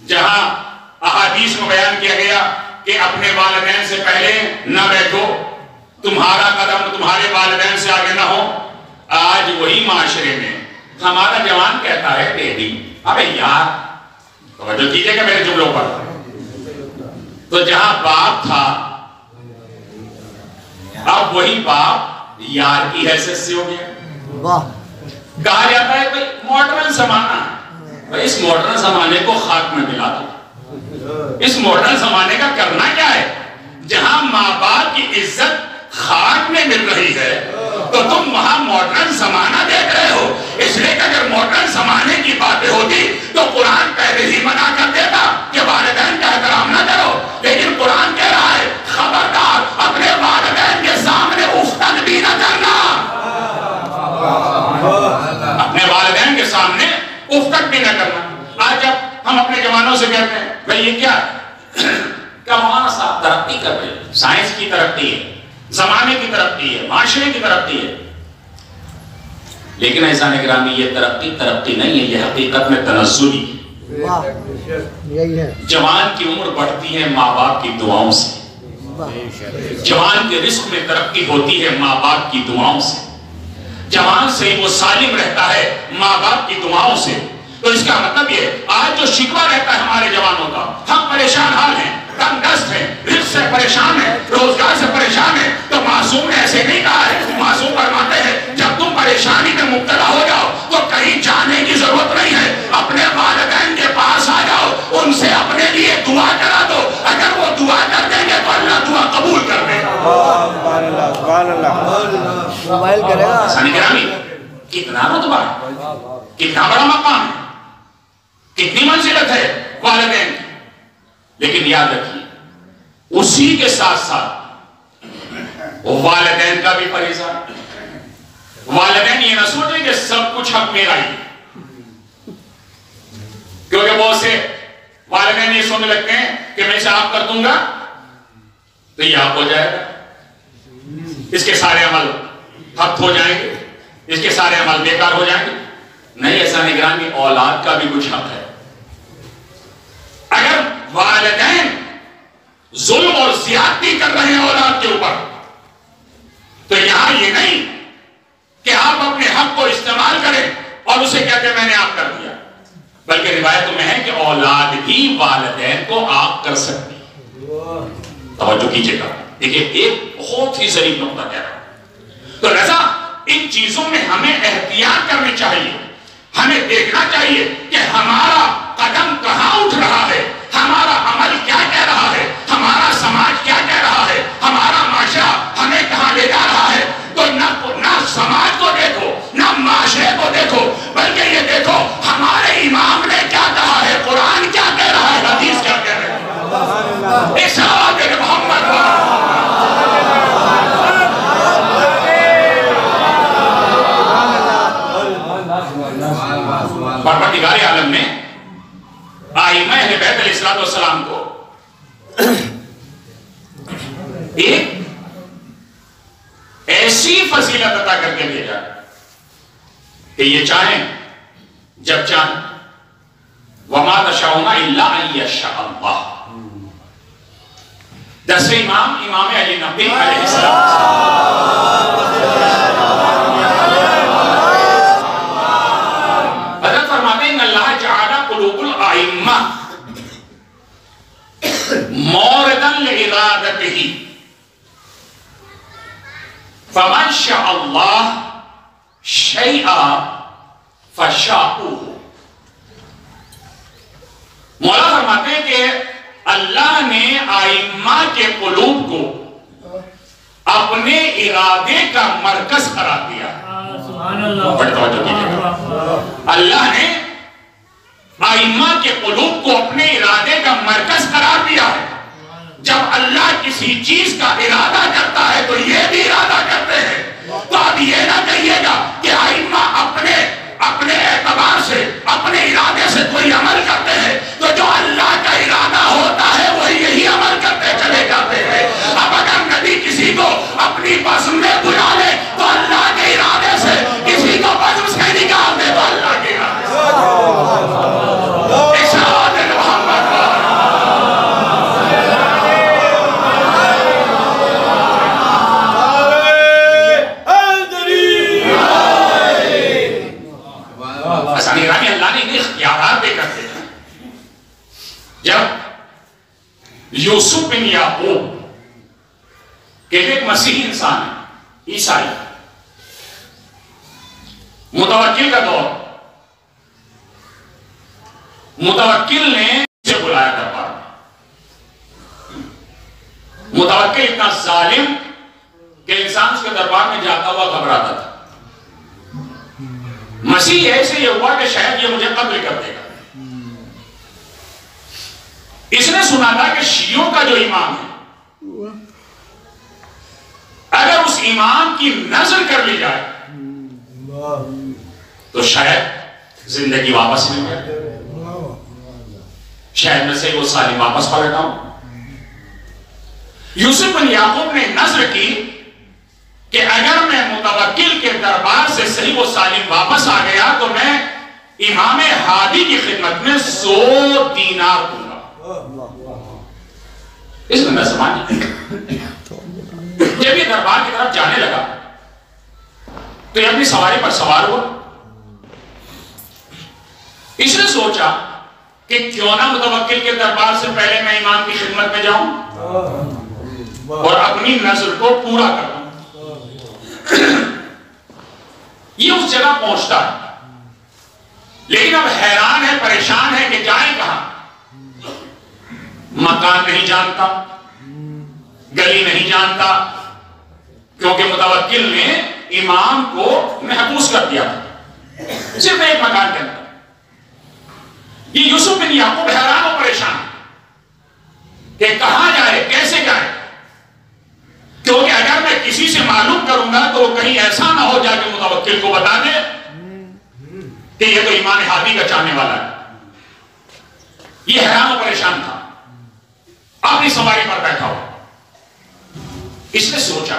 جہاں احادیث میں بیان کیا گیا کہ اپنے والدین سے پہلے نہ بیٹھو، تمہارا قدم تمہارے والدین سے آگے نہ ہو، آج وہی معاشرے میں ہمارا جوان کہتا ہے ڈیڈی، ابے یار توجہ کیجئے گا میرے جملوں پر، تو جہاں باپ تھا اب وہی باپ یار کی حیثیت سے ہو گیا۔ کہا جاتا ہے بھئی ماڈرن زمانہ ہے، بھئی اس ماڈرن زمانے کو خاک میں ملا دو، اس ماڈرن زمانے کا کرنا کیا ہے؟ جہاں ماں باپ کی عزت خاک میں مل رہی ہے تو تم وہاں ماڈرن زمانہ دیکھ رہے ہو، اس لیے کہ اگر ماڈرن زمانے کی باتیں ہوتی تو قرآن پہلے ہی منع کر دیتا کہ والدین کا احترام نہ کرو، لیکن قرآن کہہ رہا ہے خبردار اپنے والدین کے سامنے افتن بھی نہ کرنا، اپنے والدین کے سامنے افتن بھی نہ کرنا۔ آج جب ہم اپنے جوانوں سے کہتے ہیں بھئی یہ کیا ہے، کیا وہاں صاحب ترقی کر رہے ہیں، سائنس کی ترقی ہے، زمانے کی ترقی ہے، معاشرے کی ترقی ہے، لیکن ایسا نگرامی یہ ترقی نہیں ہے، یہ حقیقت میں تنزلی ہے۔ جوان کی عمر بڑھتی ہے ماں باپ کی دعاؤں سے، جوان کے رزق میں ترقی ہوتی ہے ماں باپ کی دعاؤں سے، جوان سے وہ سالم رہتا ہے ماں باپ کی دعاؤں سے۔ تو اس کا مطلب یہ آج جو شکوہ رہتا ہے ہمارے جوانوں کا، ہم پریشان حال ہیں، تنگ دست ہیں، رزق سے پریشان ہیں، روزگار سے پریشان ہیں، تو معصوم نے ایسے نہیں کہا ہے، معصوم فرماتے ہیں جب تم پریشانی میں مبتلا ہو جاؤ تو کہیں جانے کی ضرورت نہیں ہے، اپنے والدین کے پاس آ جاؤ، ان سے اپنے لیے دعا کرا دو، اگر وہ دعا کر دیں گے تو اللہ دعا قبول کر دے گا۔ سبحان اللہ، سبحان اللہ۔ موبائل کرے گا سانی گرامی کتنا رتبہ ہے، کتنا بڑا مقام ہے، کتنی منزلت ہے والدین کی، لیکن یاد رکھیے اسی کے ساتھ ساتھ والدین کا بھی فریضہ ہے۔ والدین یہ نہ سوچیں کہ سب کچھ حق میرا ہی، کیونکہ بہت سے والدین یہ سوچنے لگتے ہیں کہ میں اسے آپ کر دوں گا تو یہ آپ ہو جائے گا، اس کے سارے عمل حق ہو جائیں گے، اس کے سارے عمل بیکار ہو جائیں گے۔ نہیں، ایسا نگرانی اولاد کا بھی کچھ حق ہے۔ اگر والدین ظلم اور زیادتی کر رہے ہیں اولاد کے اوپر تو یہاں یہ نہیں کہ آپ اپنے حق کو استعمال کریں اور اسے کہتے ہیں میں نے آپ کر دیا، روایتوں میں ہے کہ اولاد بھی والدین کو عاق کر سکتی. توجہ کیجئے گا، دیکھیں ایک بہت ہی ظریف نقطہ کہہ رہا ہوں. تو لہذا ان چیزوں میں ہمیں احتیاط کرنی چاہیے. ہمیں دیکھنا چاہیے کہ ہمارا قدم کہاں اٹھ رہا ہے، ہمارا عمل کیا کہہ رہا ہے، ہمارا سماج کیا کہہ رہا ہے، ہمارا معاشرہ ہمیں کہاں لے جا رہا ہے. تو نہ سماج کو دیکھو، نہ معاشرے کو دیکھو، بلکہ یہ دیکھو ہمارے امام نے کیا کہا ہے، قرآن کیا کہہ رہا ہے، حدیث کیا کہہ رہا ہے. اس آدھے محمد پروردگار عالم نے ائمہ اہل بیت علیہ السلام کو ایک ایسی فضیلت عطا کر کے بھیجا کہ یہ چاہیں جب چاہیں وَمَا تَشَاءُونَ إِلَّا أَن يَشَاءَ اللَّهُ. 10ویں امام علی نبی علیہ السلام حضرت فرماتے ہیں اللہ جعل قلوب الائمہ مورداً لإرادتہ فمن شاء اللہ شیئا فشاؤہ. مولا فرماتے ہیں کہ اللہ نے ائمہ کے قلوب کو اپنے ارادے کا مرکز قرار دیا. اللہ نے ائمہ کے قلوب کو اپنے ارادے کا مرکز قرار دیا ہے. جب اللہ کسی چیز کا ارادہ کرتا ہے تو یہ بھی ارادہ کرتے ہیں. تو اب یہ نہ کہیے گا کہ ائمہ اپنے اعتبار سے اپنے ارادے سے کوئی عمل کرتے ہیں، تو جو اللہ کا ارادہ ہوتا ہے وہ یہی عمل کرتے چلے جاتے ہیں. اب اگر نبی کسی کو اپنی بزم میں بلا لے تو اللہ کے ارادے سے، کسی کو بزم سے نکال دے تو اللہ کے ارادے سے. اللہ نے انہیں اختیارات دے کر دیا. جب یوسف بن یعقوب کہ ایک مسیحی انسان ہے، عیسائی، متوکل کا دور، متوکل نے اسے بلایا دربار میں. متوکل اتنا ظالم کہ انسان اس کے دربار میں جاتا ہوا گھبراتا تھا. مسیح ایسے یہ ہوا کہ شاید یہ مجھے قتل کر دے گا. اس نے سنا تھا کہ شیعوں کا جو امام ہے، اگر اس امام کی نظر کر لی جائے تو شاید زندگی واپس مل جائے، شاید میں سے وہ سالم واپس پلٹ آؤں. یوسف بن یعقوب نے نظر کی کہ اگر میں متوکل کے دربار سے صحیح و سالم واپس آ گیا تو میں امام ہادی کی خدمت میں 100 دینار دوں گا. اس میں سمانی جب یہ دربار کی طرف جانے لگا تو یہ اپنی سواری پر سوار ہوا. اس نے سوچا کہ کیوں نہ متوکل کے دربار سے پہلے میں امام کی خدمت میں جاؤں اور اپنی نظر کو پورا کروں. یہ اس جگہ پہنچتا ہے، لیکن اب حیران ہے، پریشان ہے کہ جائیں کہاں. مکان نہیں جانتا، گلی نہیں جانتا، کیونکہ متوکل نے امام کو محبوس کر دیا تھا صرف ایک مکان کے اندر. یہ یوسف بن یعقوب حیران و پریشان کہ کہاں جائے، کیسے جائے، کیونکہ اگر میں کسی سے معلوم کروں گا تو کہیں ایسا نہ ہو جائے کہ متوکل کو بتا دے کہ یہ تو امام ہادی کا چاہنے والا ہے. یہ حیران و پریشان تھا، اپنی سواری پر بیٹھا ہوا. اس نے سوچا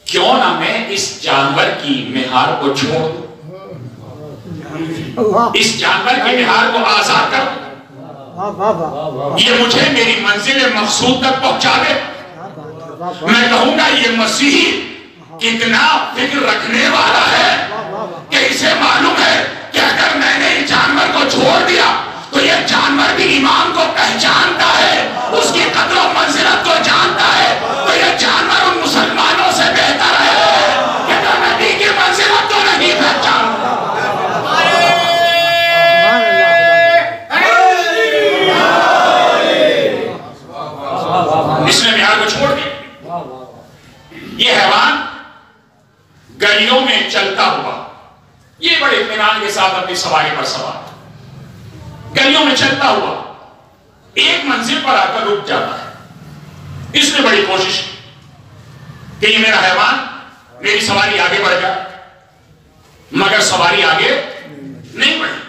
کیوں نہ میں اس جانور کی مہار کو چھوڑ دوں، اس جانور کی مہار کو آزاد کر دوں، یہ مجھے میری منزل مقصود تک پہنچا دے. میں کہوں گا یہ مسیحی کتنا فکر رکھنے والا ہے کہ اسے معلوم ہے کہ اگر میں نے اس جانور کو چھوڑ سواری پر سوار گلیوں میں چلتا ہوا ایک منزل پر آ کر رک جاتا ہے. اس نے بڑی کوشش کی کہ یہ میرا حیوان میری سواری آگے بڑھ جائے، مگر سواری آگے نہیں بڑھی.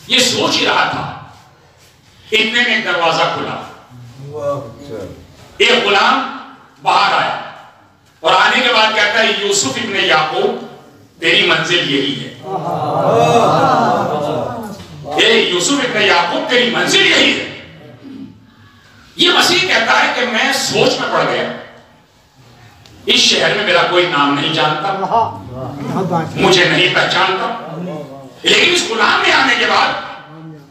یہ سوچ ہی رہا تھا، اتنے میں ایک دروازہ کھلا. ایک غلام باہر آیا اور آنے کے بعد کہتا ہے یوسف ابن یعقوب تیری منزل یہی ہے. اے یوسف ابن یعقوب تیری منزل یہی ہے. یہ مسیح کہتا ہے کہ میں سوچ میں پڑ گیا، اس شہر میں میرا کوئی نام نہیں جانتا، مجھے نہیں پہچانتا، لیکن اس غلام میں آنے کے بعد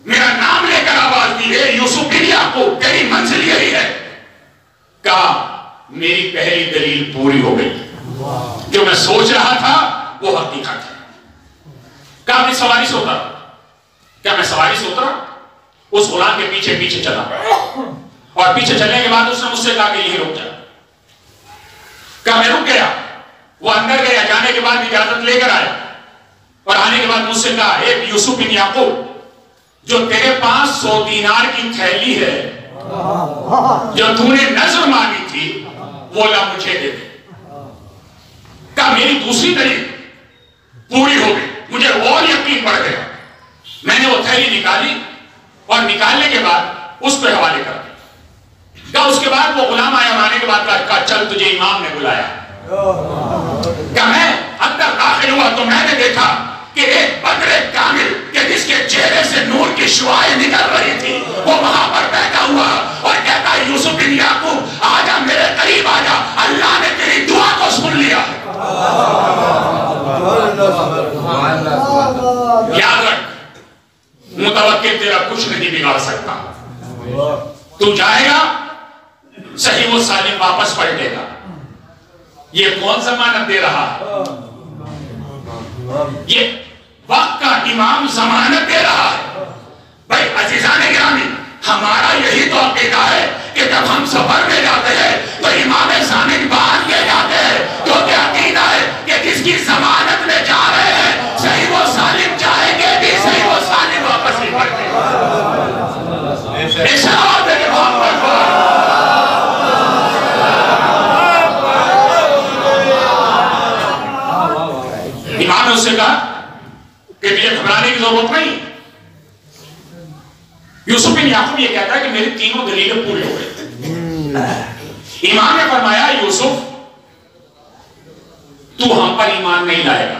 میرا نام لے کر آواز دی ہے یوسف بن یعقوب تیری منزل یہی ہے. کہا میری پہلی دلیل پوری ہو گئی، جو میں سوچ رہا تھا وہ حقیقت ہے. کہا میں سواری سے اترا. کیا میں سواری سے اترا؟ اس غلام کے پیچھے پیچھے چلا اور پیچھے چلنے کے بعد اس نے مجھ سے کہا کہ یہی رک جا. کہا میں رک گیا. وہ اندر گیا، جانے کے بعد اجازت لے کر آیا اور آنے کے بعد مجھ سے کہا اے یوسف بن یعقوب جو تیرے پاس 100 دینار کی تھیلی ہے جو تو نے نظر مانگی تھی وہ لا مجھے دے دے. کہا میری دوسری دلیل پوری ہو گئی، مجھے اور یقین بڑھ گیا. میں نے وہ تھیلی نکالی اور نکالنے کے بعد اس پہ حوالے کر دیا. کہا اس کے بعد وہ غلام آیا، آنے کے بعد کہا چل تجھے امام نے بلایا. کہا میں اندر داخل ہوا تو میں نے دیکھا کہ ایک بدر کامل کہ جس کے چہرے سے نور کی شعاعیں نکل رہی تھی وہ وہاں پر بیٹھا ہوا اور کہتا ہے یوسف بن یعقوب آجا میرے قریب آجا، اللہ نے تیری دعا کو سن لیا. یاد رکھ متوکل تیرا کچھ نہیں بگاڑ سکتا. تو جائے گا صحیح وہ سالم واپس پلٹے گا. یہ کون ضمانت دے رہا ہے؟ یہ وقت کا امام ضمانت دے رہا ہے. بھائی عزیزان گرامی ہمارا یہی تو عقیدہ ہے کہ جب ہم سفر میں جاتے ہیں تو امام ضامن باندھ کے جاتے ہیں، کیونکہ عقیدہ ہے کہ جس کی ضمانت میں جا رہے ہیں صحیح وہ سالم جائیں گے بھی، صحیح وہ سالم واپس بھی پلٹیں گے. اشارت ہے کہ محمد امام نے اس سے کہا کہ مجھے گھبرانے کی ضرورت نہیں. یوسف بن یعقوب یہ کہتا ہے کہ میری تینوں دلیلیں پوری ہو گئی. امام نے فرمایا یوسف تو ہم پر ایمان نہیں لائے گا،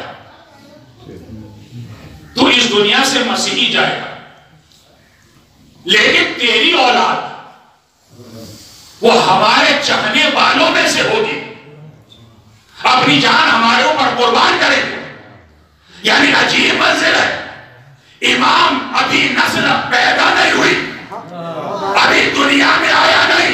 تو اس دنیا سے مسیحی جائے گا، لیکن تیری اولاد وہ ہمارے چاہنے والوں میں سے ہوگی، اپنی جان ہمارے اوپر قربان کریں گے. یعنی عجیب منظر ہے. امام ابھی نسل پیدا نہیں ہوئی، ابھی دنیا میں آیا نہیں،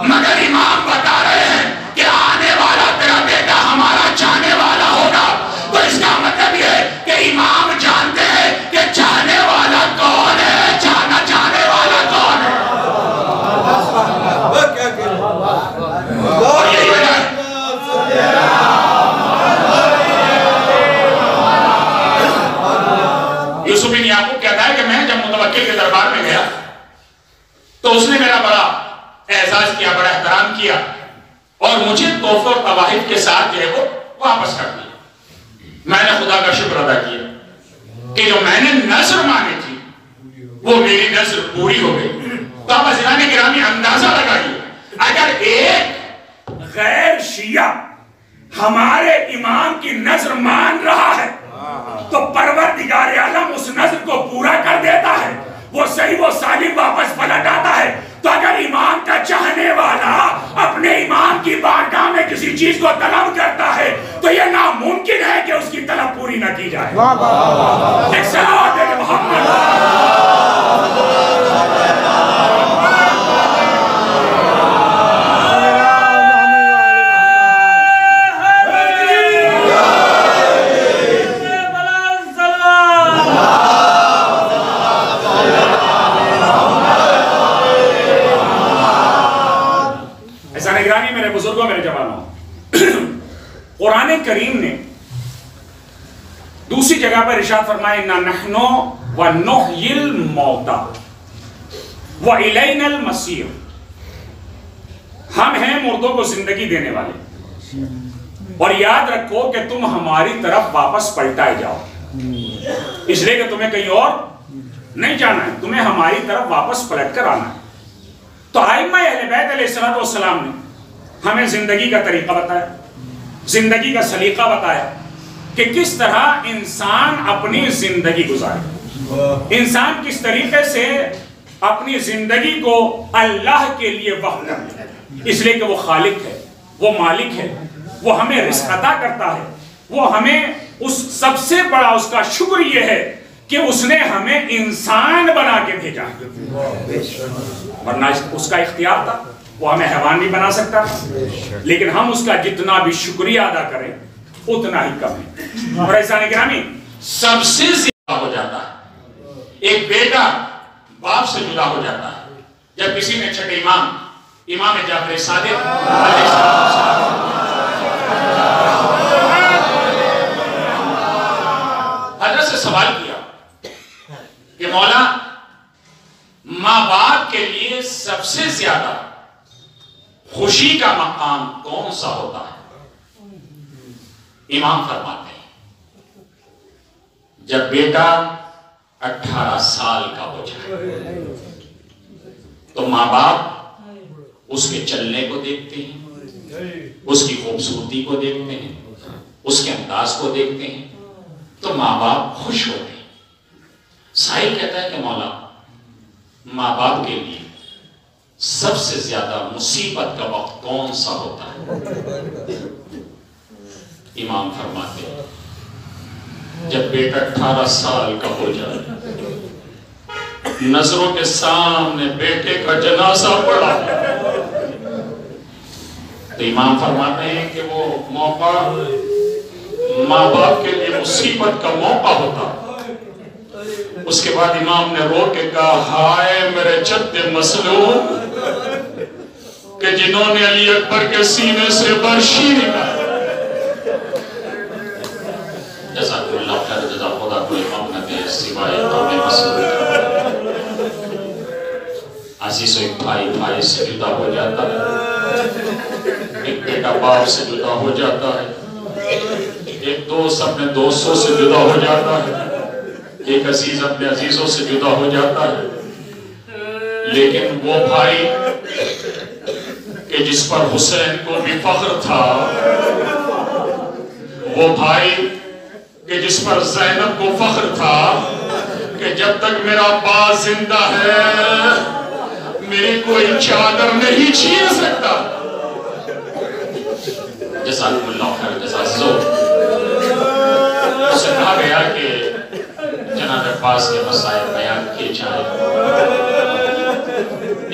مگر امام بتا رہے ہیں کہ آنے والا تیرا بیٹا ہمارا چاہنے والا ہوگا. تو اس کا مطلب یہ ہے کہ امام جانتے ہیں کہ چاہنے والا کون ہے، چاہنے والا کون ہے. اور یہی وجہ ہے یوسف بن یعقوب کہتا ہے کہ میں جب متوکل کے دربار میں گیا تو اس نے میرا بڑا اعزاز کیا، بڑا احترام کیا اور مجھے تحفے اور تواحف کے ساتھ جو ہے وہ واپس کر دیا. میں نے خدا کا شکر ادا کیا کہ جو میں نے نظر مانگی تھی وہ میری نظر پوری ہو گئی. تو آپ عزیزان گرامی اندازہ لگائیے اگر ایک غیر شیعہ ہمارے امام کی نظر مان رہا ہے تو پروردگار عالم اس نظر کو پورا کر دیتا ہے، وہ صحیح وہ سالم واپس پلٹ آتا ہے. تو اگر امام کا چاہنے والا اپنے امام کی بارگاہ میں کسی چیز کو طلب کرتا ہے تو یہ ناممکن ہے کہ اس کی طلب پوری نہ کی جائے. ایک صلوات دے محمد. میرے بزرگوں، میرے جوانوں، قرآن کریم نے دوسری جگہ پر ارشاد فرمائے اِنَّا نَحْنُ وَنُحْيِي الْمَوْتَى وَإِلَيْنَا الْمَصِيرُ، ہم ہیں مردوں کو زندگی دینے والے، اور یاد رکھو کہ تم ہماری طرف واپس پلٹائے جاؤ، اس لیے کہ تمہیں کہیں اور نہیں جانا ہے، تمہیں ہماری طرف واپس پلٹ کر آنا ہے۔ تو ائمہ اہل بیت علیہ السلام نے ہمیں زندگی کا طریقہ بتایا، زندگی کا سلیقہ بتایا کہ کس طرح انسان اپنی زندگی گزارے، انسان کس طریقے سے اپنی زندگی کو اللہ کے لیے وقف کر لے، اس لیے کہ وہ خالق ہے، وہ مالک ہے، وہ ہمیں رزق عطا کرتا ہے، وہ ہمیں اس سب سے بڑا اس کا شکر یہ ہے کہ اس نے ہمیں انسان بنا کے بھیجا، ورنہ اس کا اختیار تھا وہ ہمیں حیوان بھی بنا سکتا، لیکن ہم اس کا جتنا بھی شکریہ ادا کریں اتنا ہی کم ہے۔ اور عزیزان گرامی، سب سے زیادہ ہو جاتا ہے ایک بیٹا باپ سے جدا ہو جاتا ہے جب کسی نے چھٹے امام جعفر صادق علیہ السلام حضرت سے سوال کیا کہ مولا ماں باپ کے لیے سب سے زیادہ خوشی کا مقام کون سا ہوتا ہے؟ امام فرماتے ہیں جب بیٹا 18 سال کا ہو جائے تو ماں باپ اس کے چلنے کو دیکھتے ہیں، اس کی خوبصورتی کو دیکھتے ہیں، اس کے انداز کو دیکھتے ہیں، تو ماں باپ خوش ہوتے ہیں۔ سائل کہتا ہے کہ مولا ماں باپ کے لیے سب سے زیادہ مصیبت کا وقت کون سا ہوتا ہے؟ امام فرماتے ہیں جب بیٹا 18 سال کا ہو جائے، نظروں کے سامنے بیٹے کا جنازہ پڑا، تو امام فرماتے ہیں کہ وہ موقع ماں باپ کے لیے مصیبت کا موقع ہوتا۔ اس کے بعد امام نے رو کے کہا ہائے میرے جد مظلوم کہ جنہوں نے علی اکبر کے سینے سے برشی نکالی۔ جزاک اللہ خیر، جزا خدا کوئی غم نہ دے سوائے غم مسلوب۔ عزیزو، ایک بھائی سے جدا ہو جاتا ہے، ایک بیٹا باپ سے جدا ہو جاتا ہے، ایک دوست اپنے دوستوں سے جدا ہو جاتا ہے، ایک عزیز اپنے عزیزوں سے جدا ہو جاتا ہے، لیکن وہ بھائی کہ جس پر حسین کو بھی فخر تھا، وہ بھائی کہ جس پر زینب کو فخر تھا کہ جب تک میرا باپ زندہ ہے میری کوئی چادر نہیں چھین سکتا۔ جزاکم اللہ خیر جزا سو۔ اسے کہا گیا کہ جناب عباس کے مسائل بیان کیے جائیں۔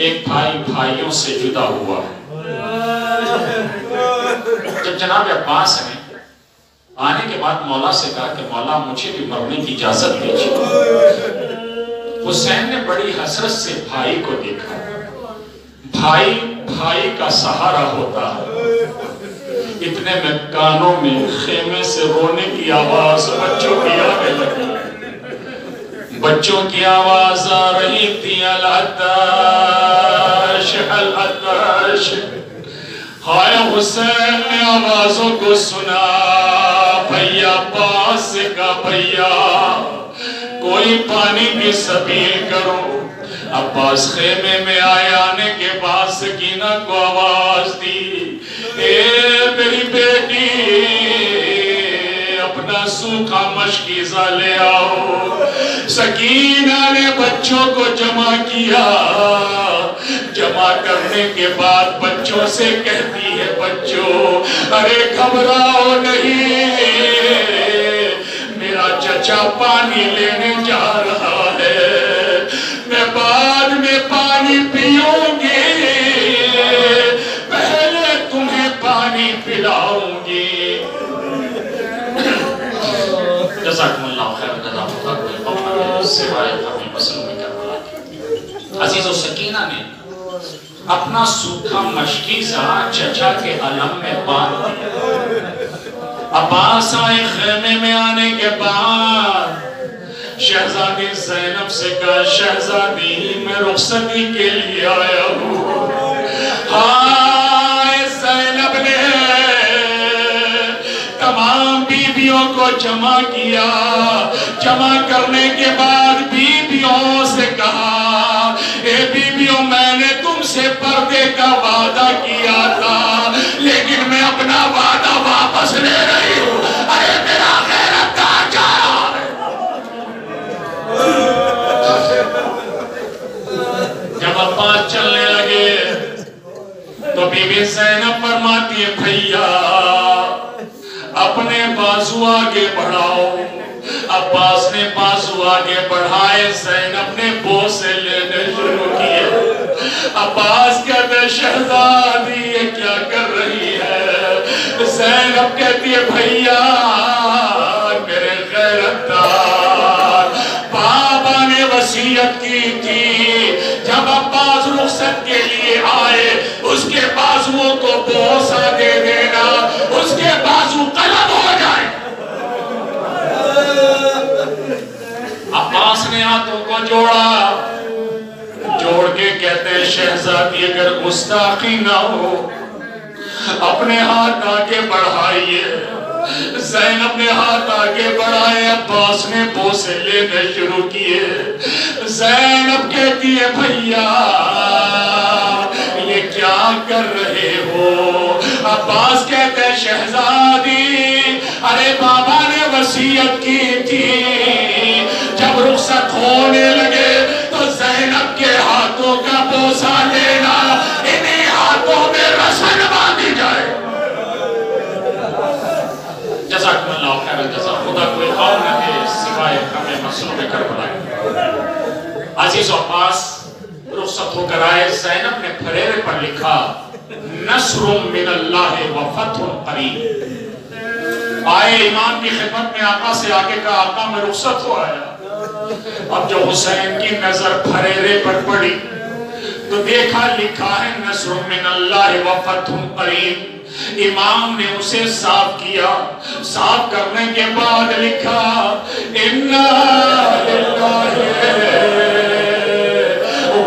ایک بھائی بھائیوں سے جدا ہوا، جب جناب عباس نے آنے کے بعد مولا سے کہا کہ مولا مجھے بھی مرنے کی اجازت دیجیے، حسین نے بڑی حسرت سے بھائی کو دیکھا۔ بھائی کا سہارا ہوتا ہے۔ اتنے میں کانوں میں خیمے سے رونے کی آواز بچوں کی آنے لگی، بچوں کی آواز آ رہی تھی العطش العطش۔ ہائے حسین نے آوازوں کو سنا، بھیا پاس کا بھیا کوئی پانی کی سبیل کرو۔ عباس خیمے میں آئے، آنے کے بعد سکینہ کو آواز دی، اے میری بیٹی اپنا سوکھا مشکیزہ لے آؤ۔ سکینہ نے بچوں کو جمع کیا، جمع کرنے کے بعد بچوں سے کہتی ہے بچوں ارے گھبراؤ نہیں، میرا چچا پانی لینے جا رہا ہے، میں بعد میں پانی پیوں گی، پہلے تمہیں پانی پلاؤں گی۔ جزاکم اللہ خیر جزا خدا کوئی غم نہ دے سوائے غم مسلوب کربلا کے۔ عزیزو، سکینہ نے اپنا سوکھا مشکیزہ چچا کے علم میں باندھ دیا۔ عباس آئے، خیمے میں آنے کے بعد شہزادی زینب سے کہا شہزادی میں رخصتی کے لیے آیا ہوں. ہاں زینب نے تمام بیویوں کو جمع کیا. جمع کرنے کے بعد بیویوں سے کہا اے بیویوں میں نے تم سے پردے کا وعدہ کیا تھا لیکن میں اپنا وعدہ واپس لے رہی ہوں. ارے میرا غیرت کہاں جا. جب عباس چلنے لگے تو بی بی زینب فرماتی ہے بھیا اپنے بازو آگے بڑھاؤ. عباس نے بازو آگے بڑھائے. زینب نے بوسے لینے شروع کیے. عباس کہتے شہزادی یہ کیا کر رہی ہے؟ زینب کہتی ہے بھیا میرے غیرتدار بابا نے وصیت کی تھی جب عباس رخصت کے لیے آئے اس کے بازوؤں کو بوسہ دے دینا اس کے بازو قلم ہو جائے. عباس نے ہاتھوں کو جوڑا. جوڑ کے کہتے ہیں شہزادی اگر گستاخی نہ ہو اپنے ہاتھ آگے بڑھائیے. زینب نے ہاتھ آگے بڑھائے. عباس نے بوسے لینے شروع کیے. زینب کہتی ہے بھیا یہ کیا کر رہے ہو؟ عباس کہتے ہیں شہزادی ارے بابا نے وصیت کی تھی جب رخصت ہونے لگے تو زینب کے ہاتھوں کا بوسہ لینا انہیں ہاتھوں میں رسن باندھی جائے. جزاکم اللہ خیر الجزا. خدا کوئی اور نہ دے سوائے ہمیں مسلوں میں کربلا. عزیز و عباس رخصت ہو کر آئے. زینب نے پھریرے پر لکھا نصر من اللہ و فتح قریب. آئے امام کی خدمت میں آقا سے آگے کا آقا میں رخصت ہو آیا. اب جو حسین کی نظر پھریرے پر پڑی تو دیکھا لکھا ہے نصر من اللہ و فتح قریب. امام نے اسے صاف کیا. صاف کرنے کے بعد لکھا اِنَّا لِلَّهِ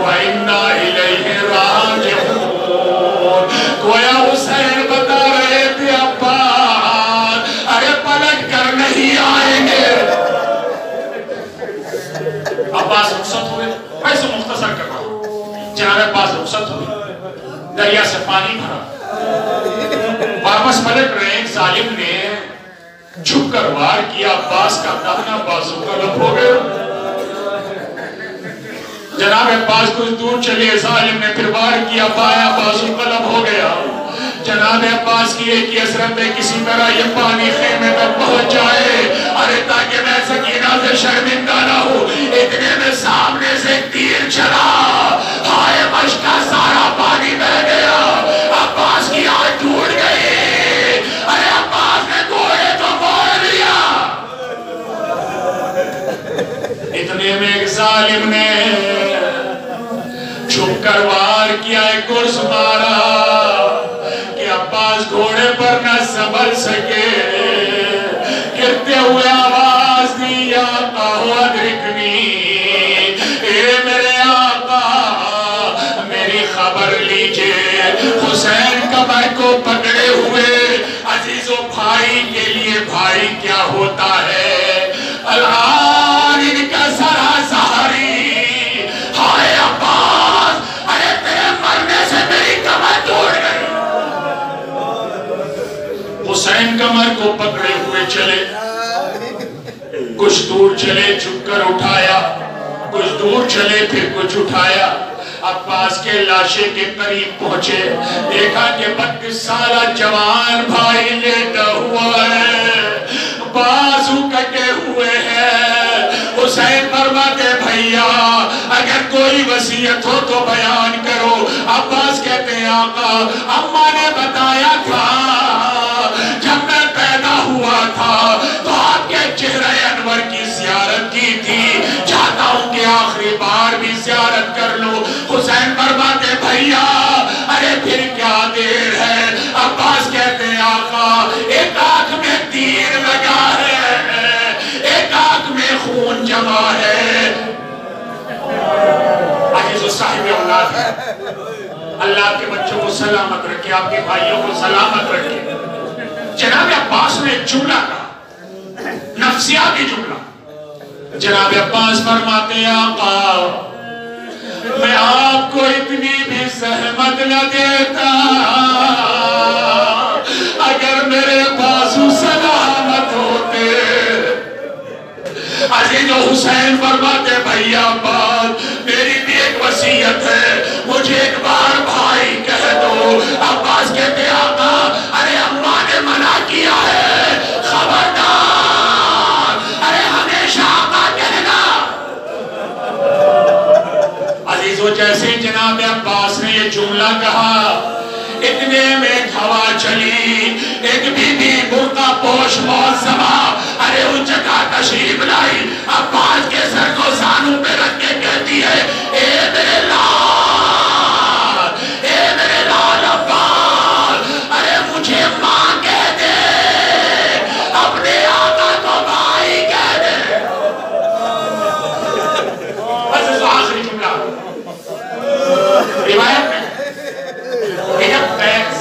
وَإِنَّا إِلَيْهِ رَاجِعُونَ. گویا حسین بتا رہے تھے عباس ارے پلٹ کر نہیں آئیں گے. عباس رخصت ہوئے. ویسے مختصر کر رہا ہوں. جناب عباس رخصت ہوئے. دریا سے پانی بھرا. واپس پلٹ رہے ایک ظالم نے جھک کر وار کیا. عباس کا داہنا بازو قلب ہو گیا. جناب عباس کچھ دور چلے. ظالم نے پھر وار کیا. بایاں بازو قلب ہو گیا. جناب عباس کی ایک ہی حسرت ہے کسی طرح یہ پانی خیمے تک پہنچ جائے ارے تاکہ میں سکینہ سے شرمندہ نہ ہوں. اتنے میں سامنے سے تیر چلا. ہائے مشک کا سارا پانی بہ گیا. عباس کی آنکھ ٹوٹ گئی. ارے عباس نے گھوڑے کو موڑ لیا. اتنے میں ایک ظالم نے چھپ کر وار کیا. ایک گرز مارا کہ عباس گھوڑے پر نہ سنبھل سکے. گرتے ہوئے آواز دی یا آقا ادرکنی. اے میرے آقا میری خبر لیجئے. حسین کمر کو پکڑے ہوئے. عزیز و بھائی کے لیے بھائی کیا ہوتا ہے. الان ان کا سرا سہاری. ہائے عباس ارے تیرے مرنے سے میری کمر توڑ گئی. حسین کمر کو پکڑے ہوئے چلے. کچھ دور چلے جھک کر اٹھایا. کچھ دور چلے پھر کچھ اٹھایا. عباس کے لاشے کے قریب پہنچے. دیکھا کہ 32 سالہ جوان بھائی لیٹا ہوا ہے. بازو کٹے ہوئے ہیں. حسین فرماتے بھیا اگر کوئی وصیت ہو تو بیان کرو. عباس کہتے ہیں آقا اماں نے بتایا تھا جب میں پیدا ہوا تھا تو آپ کے چہرہ انور کی زیارت کی تھی. چاہتا ہوں کہ آخری بار بھی زیارت کر لو. حسین فرماتے بھیا ارے پھر کیا دیر ہے. عباس کہتے ہیں آقا ایک آنکھ میں تیر لگا ہے ایک آنکھ میں خون جمع حافظ، اللہ کے بچوں کو سلامت رکھے، آپ کے بھائیوں کو سلامت رکھے۔ جناب عباس نے ایک جملہ کہا، نفسیاتی جملہ۔ جناب عباس فرماتے ہیں آقا میں آپ کو اتنی بھی زحمت نہ دیتا اگر میرے بازو سلامت ہوتے۔ عزیز و حسین فرماتے بھائی عباس میری بھی ایک وصیت ہے، مجھے ایک بار بھائی کہہ دو۔ عباس کہتے آقا ارے اماں نے منع کیا ہے، خبردار، ارے ہمیشہ آقا کہنا۔ عزیزو جیسے جناب عباس نے یہ جملہ کہا، اتنے میں ایک ہوا چلی، ایک بی بی برقع پوش معظمہ ارے ان جگہ تشریف لائی، عباس کے سر کو زانوں پہ رکھ کے کہتی ہے اے میرے لال، اے میرے لال عباس، ارے مجھے ماں کہہ دے، اپنے آقا کو بھائی کہہ دے۔ بس آخری جملہ روایت میں کہ جب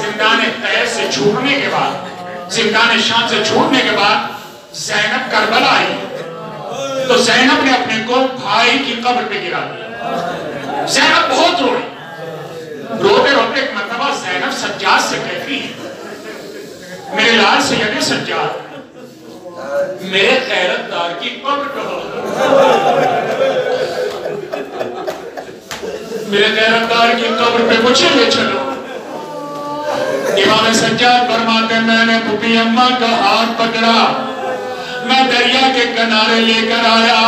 زندان قید سے چھوٹنے کے بعد، زندان شام سے چھوٹنے کے بعد زینب کربلا آئی تو زینب نے اپنے کو بھائی کی قبر پہ گرا دیا۔ زینب بہت روئی، روتے روتے ایک مرتبہ زینب سجاد سے کہتی ہے میرے لال سید سجاد میرے خیرت دار کی قبر پہ ہو، میرے خیرت دار کی قبر پہ مجھے لے چلو۔ امام سجاد فرماتے میں نے پھوپھی اماں کا ہاتھ پکڑا، میں دریا کے کنارے لے کر آیا،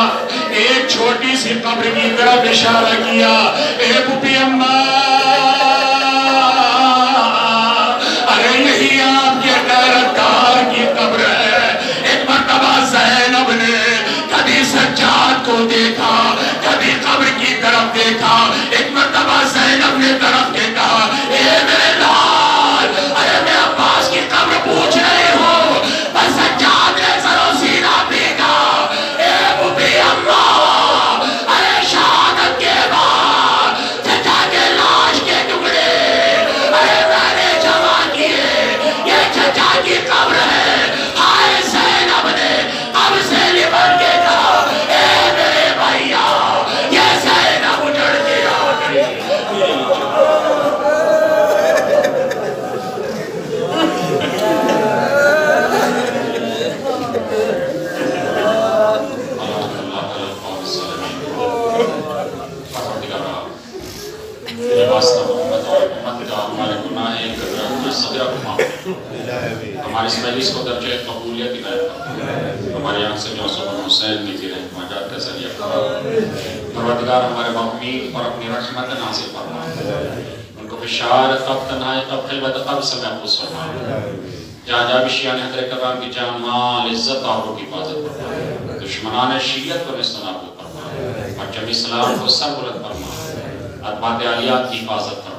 ایک چھوٹی سی قبر کی طرف اشارہ کیا، اے پھوپھی اماں ارے یہی آپ کے خیرت دار کی قبر ہے۔ ایک مرتبہ زینب نے کبھی سجاد کو دیکھا، کبھی قبر کی طرف دیکھا، ایک مرتبہ زینب نے طرف کے کہا اے میرے لال، ارے میں عباس کی قبر پوچھ رہی ہوں، بس سجاد نے سرو سینہ بھیگا، اے پھوپھی اماں ارے شہادت کے بعد چچا کے لاش کے ٹکڑے ارے میں نے جمع کیے، یہ چچا کی قبر ہے۔ ہائے زینب نے قبر سے لپٹ کے کہا اے میرے بھائیا، یہ زینب اجڑ کے آ گئی۔ ہمارے اس مجلس کو درجہ قبولیت عنایت فرما، ہمارے یہاں سے جو سبحان حسین کی رحمت کا ذریعہ فرما، پروردگار ہمارے مقامین پر اپنی رحمت نازل فرما، ان کو بشارت قبل تنہائی قبل خلوت قبل سے محفوظ فرما، جہاں جہاں بھی شیعان حضرت کرام کی جان مال عزت آبرو کی حفاظت فرما، دشمنان شریعت کو نیست و نابود فرما، اور جمی اسلام کو سر بلند فرما، اتباع عالیات کی حفاظت فرما،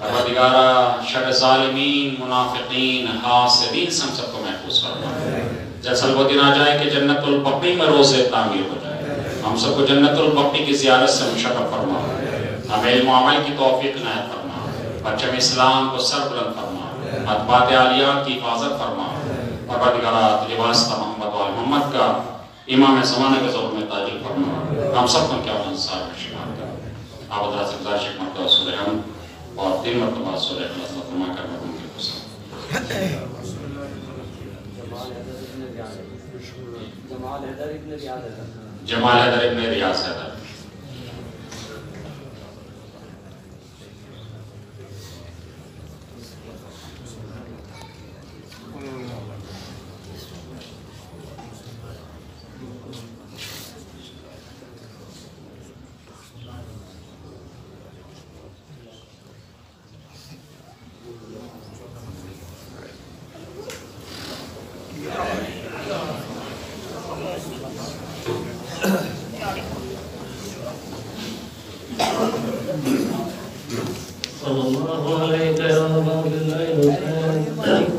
پروردگارہ شر ظالمین منافقین حاسدین سے ہم سب کو محفوظ فرما۔ جیسا وہ دن آ جائے کہ جنت البقیع میں روزے تعمیر ہو جائے، ہم سب کو جنت البقیع کی زیارت سے مشرف فرما، ہمیں علم و عمل کی توفیق عنایت فرما، پرچم اسلام کو سر بلند فرما، اتباع عالیات کی حفاظت فرما، پروردگارہ تجھے واسطہ محمد و آل محمد کا امام زمانہ کے ظہور میں تاجل فرما، ہم سب کو کیا انصار میں شمار کر آپ حضرات سے گزارش ایک مرتبہ سورہ حمد اور 3 مرتبہ سورہ اخلاص فرما کر مرحوم کے حسین جمال حیدر ابن ریاض حیدر۔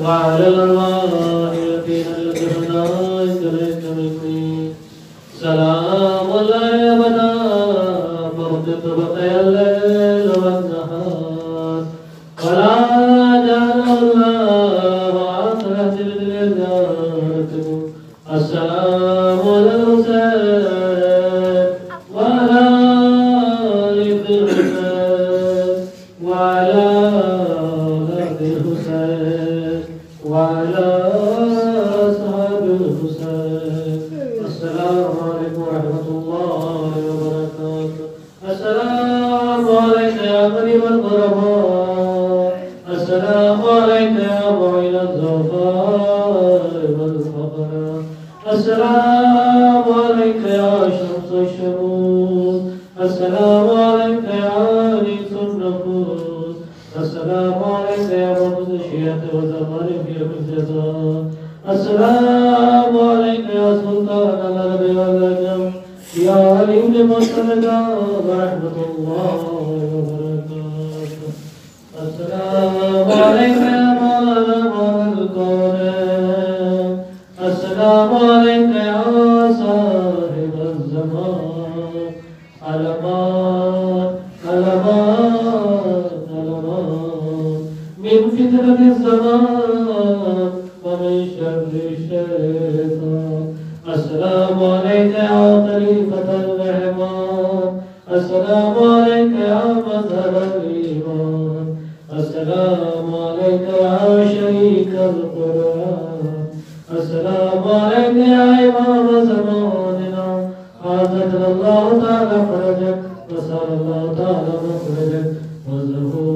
وعلى الأرواح التي نلقنا إليك مني سلام الله يا بنا فرد بقي الليل السلام عليك يا شمس الشموس السلام عليك يا أنيس النفوس السلام عليك يا رمز الشيعة وزمارف يوم الجزاء السلام عليك يا سلطان الأرض والعجم يا علي بن مسند ورحمة الله وبركاته السلام عليك يا مولانا مولانا الكون السلام عليك يا صاحب الزمان علامات علامات علامات من فتنة الزمان ومن شر الشيطان السلام عليك يا خليفة الرحمن السلام عليك يا مظهر الإيمان السلام عليك يا شريك القرآن السلام عليك يا إمام زماننا عزتنا الله تعالى فرجك وسأل الله تعالى مخرجك وزهور